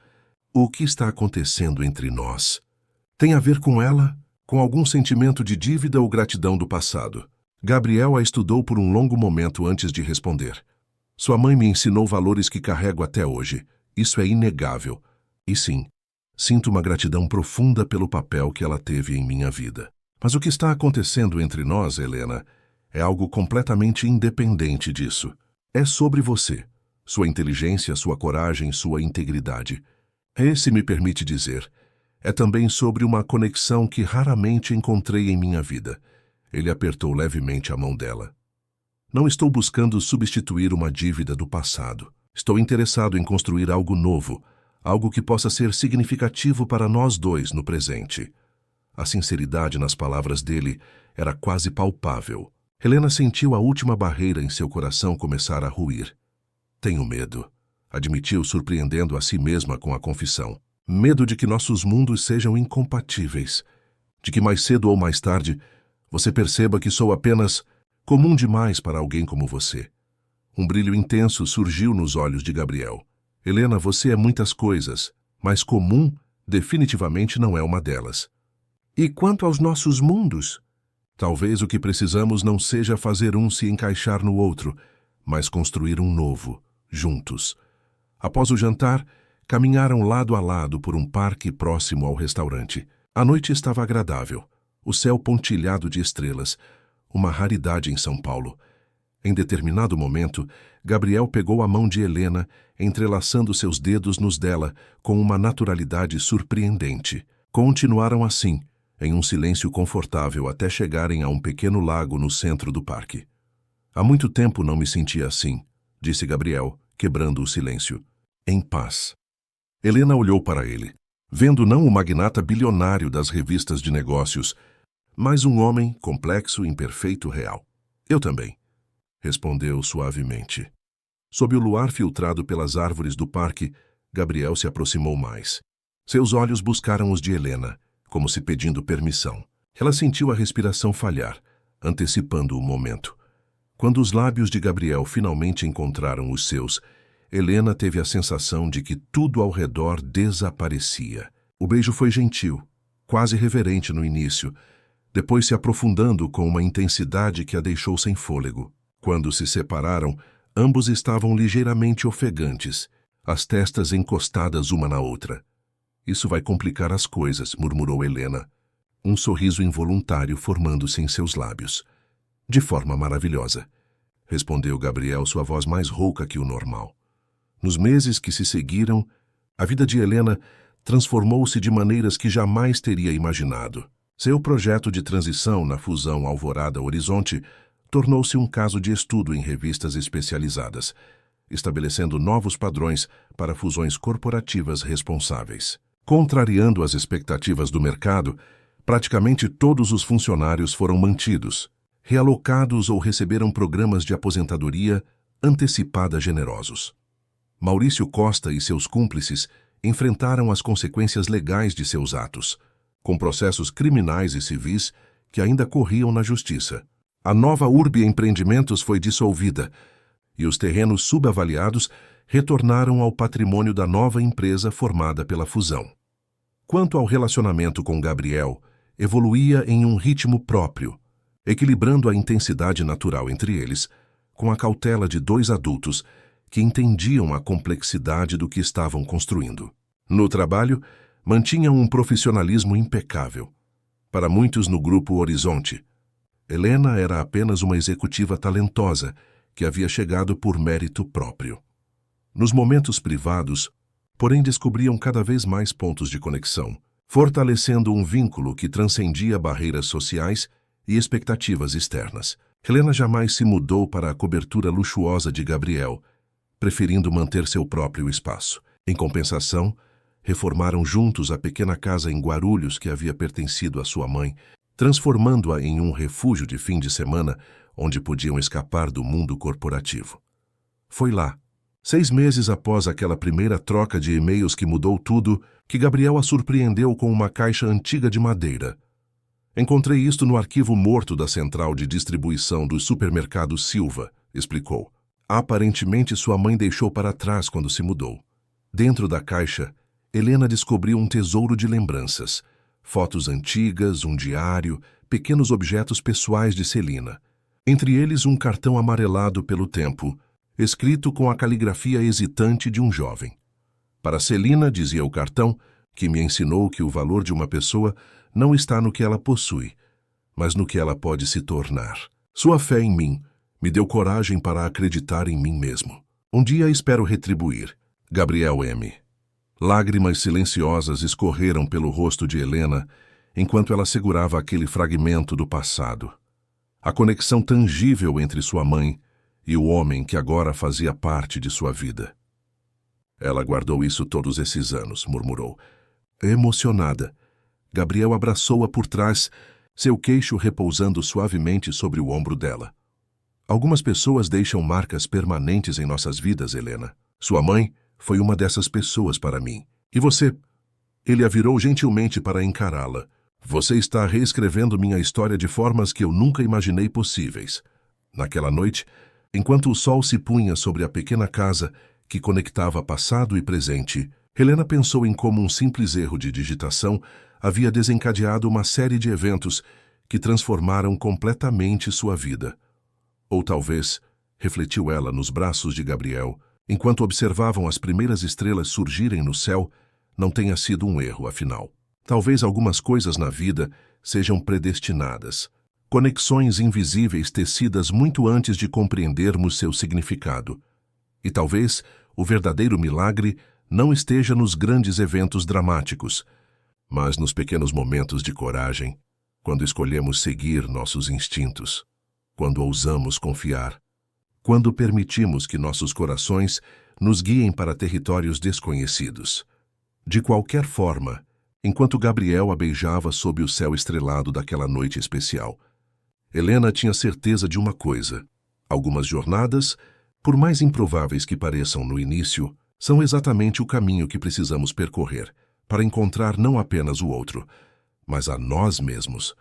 O que está acontecendo entre nós? Tem a ver com ela? Com algum sentimento de dívida ou gratidão do passado?" Gabriel a estudou por um longo momento antes de responder. "Sua mãe me ensinou valores que carrego até hoje. Isso é inegável. E sim, sinto uma gratidão profunda pelo papel que ela teve em minha vida. Mas o que está acontecendo entre nós, Helena, é algo completamente independente disso. É sobre você, sua inteligência, sua coragem, sua integridade. Esse me permite dizer, é também sobre uma conexão que raramente encontrei em minha vida." Ele apertou levemente a mão dela. "Não estou buscando substituir uma dívida do passado. Estou interessado em construir algo novo, algo que possa ser significativo para nós dois no presente." A sinceridade nas palavras dele era quase palpável. Helena sentiu a última barreira em seu coração começar a ruir. "Tenho medo", admitiu, surpreendendo a si mesma com a confissão. "Medo de que nossos mundos sejam incompatíveis, de que mais cedo ou mais tarde você perceba que sou apenas comum demais para alguém como você." Um brilho intenso surgiu nos olhos de Gabriel. "Helena, você é muitas coisas, mas comum definitivamente não é uma delas." "E quanto aos nossos mundos?" "Talvez o que precisamos não seja fazer um se encaixar no outro, mas construir um novo, juntos." Após o jantar, caminharam lado a lado por um parque próximo ao restaurante. A noite estava agradável, o céu pontilhado de estrelas, uma raridade em São Paulo. Em determinado momento, Gabriel pegou a mão de Helena, entrelaçando seus dedos nos dela com uma naturalidade surpreendente. Continuaram assim, em um silêncio confortável até chegarem a um pequeno lago no centro do parque. "Há muito tempo não me sentia assim", disse Gabriel, quebrando o silêncio. "Em paz." Helena olhou para ele, vendo não o magnata bilionário das revistas de negócios, mas um homem complexo, imperfeito, real. "Eu também", respondeu suavemente. Sob o luar filtrado pelas árvores do parque, Gabriel se aproximou mais. Seus olhos buscaram os de Helena, como se pedindo permissão. Ela sentiu a respiração falhar, antecipando o momento. Quando os lábios de Gabriel finalmente encontraram os seus, Helena teve a sensação de que tudo ao redor desaparecia. O beijo foi gentil, quase reverente no início, depois se aprofundando com uma intensidade que a deixou sem fôlego. Quando se separaram, ambos estavam ligeiramente ofegantes, as testas encostadas uma na outra. "Isso vai complicar as coisas", murmurou Helena, um sorriso involuntário formando-se em seus lábios. "De forma maravilhosa", respondeu Gabriel, sua voz mais rouca que o normal. Nos meses que se seguiram, a vida de Helena transformou-se de maneiras que jamais teria imaginado. Seu projeto de transição na fusão Alvorada Horizonte tornou-se um caso de estudo em revistas especializadas, estabelecendo novos padrões para fusões corporativas responsáveis. Contrariando as expectativas do mercado, praticamente todos os funcionários foram mantidos, realocados ou receberam programas de aposentadoria antecipada generosos. Maurício Costa e seus cúmplices enfrentaram as consequências legais de seus atos, com processos criminais e civis que ainda corriam na justiça. A nova Urbi Empreendimentos foi dissolvida e os terrenos subavaliados retornaram ao patrimônio da nova empresa formada pela fusão. Quanto ao relacionamento com Gabriel, evoluía em um ritmo próprio, equilibrando a intensidade natural entre eles com a cautela de dois adultos que entendiam a complexidade do que estavam construindo. No trabalho, mantinham um profissionalismo impecável. Para muitos no Grupo Horizonte, Helena era apenas uma executiva talentosa que havia chegado por mérito próprio. Nos momentos privados, porém, descobriam cada vez mais pontos de conexão, fortalecendo um vínculo que transcendia barreiras sociais e expectativas externas. Helena jamais se mudou para a cobertura luxuosa de Gabriel, preferindo manter seu próprio espaço. Em compensação, reformaram juntos a pequena casa em Guarulhos que havia pertencido à sua mãe, transformando-a em um refúgio de fim de semana onde podiam escapar do mundo corporativo. Foi lá, 6 meses após aquela primeira troca de e-mails que mudou tudo, que Gabriel a surpreendeu com uma caixa antiga de madeira. Encontrei isto no arquivo morto da central de distribuição do supermercado Silva, explicou. Aparentemente sua mãe deixou para trás quando se mudou. Dentro da caixa, Helena descobriu um tesouro de lembranças, fotos antigas, um diário, pequenos objetos pessoais de Celina. Entre eles um cartão amarelado pelo tempo, escrito com a caligrafia hesitante de um jovem. Para Celina, dizia o cartão, que me ensinou que o valor de uma pessoa não está no que ela possui, mas no que ela pode se tornar. Sua fé em mim me deu coragem para acreditar em mim mesmo. Um dia espero retribuir. Gabriel M. Lágrimas silenciosas escorreram pelo rosto de Helena enquanto ela segurava aquele fragmento do passado. A conexão tangível entre sua mãe e o homem que agora fazia parte de sua vida. Ela guardou isso todos esses anos, murmurou. Emocionada, Gabriel abraçou-a por trás, seu queixo repousando suavemente sobre o ombro dela. Algumas pessoas deixam marcas permanentes em nossas vidas, Helena. Sua mãe foi uma dessas pessoas para mim. E você? Ele a virou gentilmente para encará-la. Você está reescrevendo minha história de formas que eu nunca imaginei possíveis. Naquela noite, enquanto o sol se punha sobre a pequena casa que conectava passado e presente, Helena pensou em como um simples erro de digitação havia desencadeado uma série de eventos que transformaram completamente sua vida. Ou talvez, refletiu ela nos braços de Gabriel, enquanto observavam as primeiras estrelas surgirem no céu, não tenha sido um erro, afinal. Talvez algumas coisas na vida sejam predestinadas, conexões invisíveis tecidas muito antes de compreendermos seu significado. E talvez o verdadeiro milagre não esteja nos grandes eventos dramáticos, mas nos pequenos momentos de coragem, quando escolhemos seguir nossos instintos, quando ousamos confiar, quando permitimos que nossos corações nos guiem para territórios desconhecidos. De qualquer forma, enquanto Gabriel a beijava sob o céu estrelado daquela noite especial, Helena tinha certeza de uma coisa: algumas jornadas, por mais improváveis que pareçam no início, são exatamente o caminho que precisamos percorrer para encontrar não apenas o outro, mas a nós mesmos.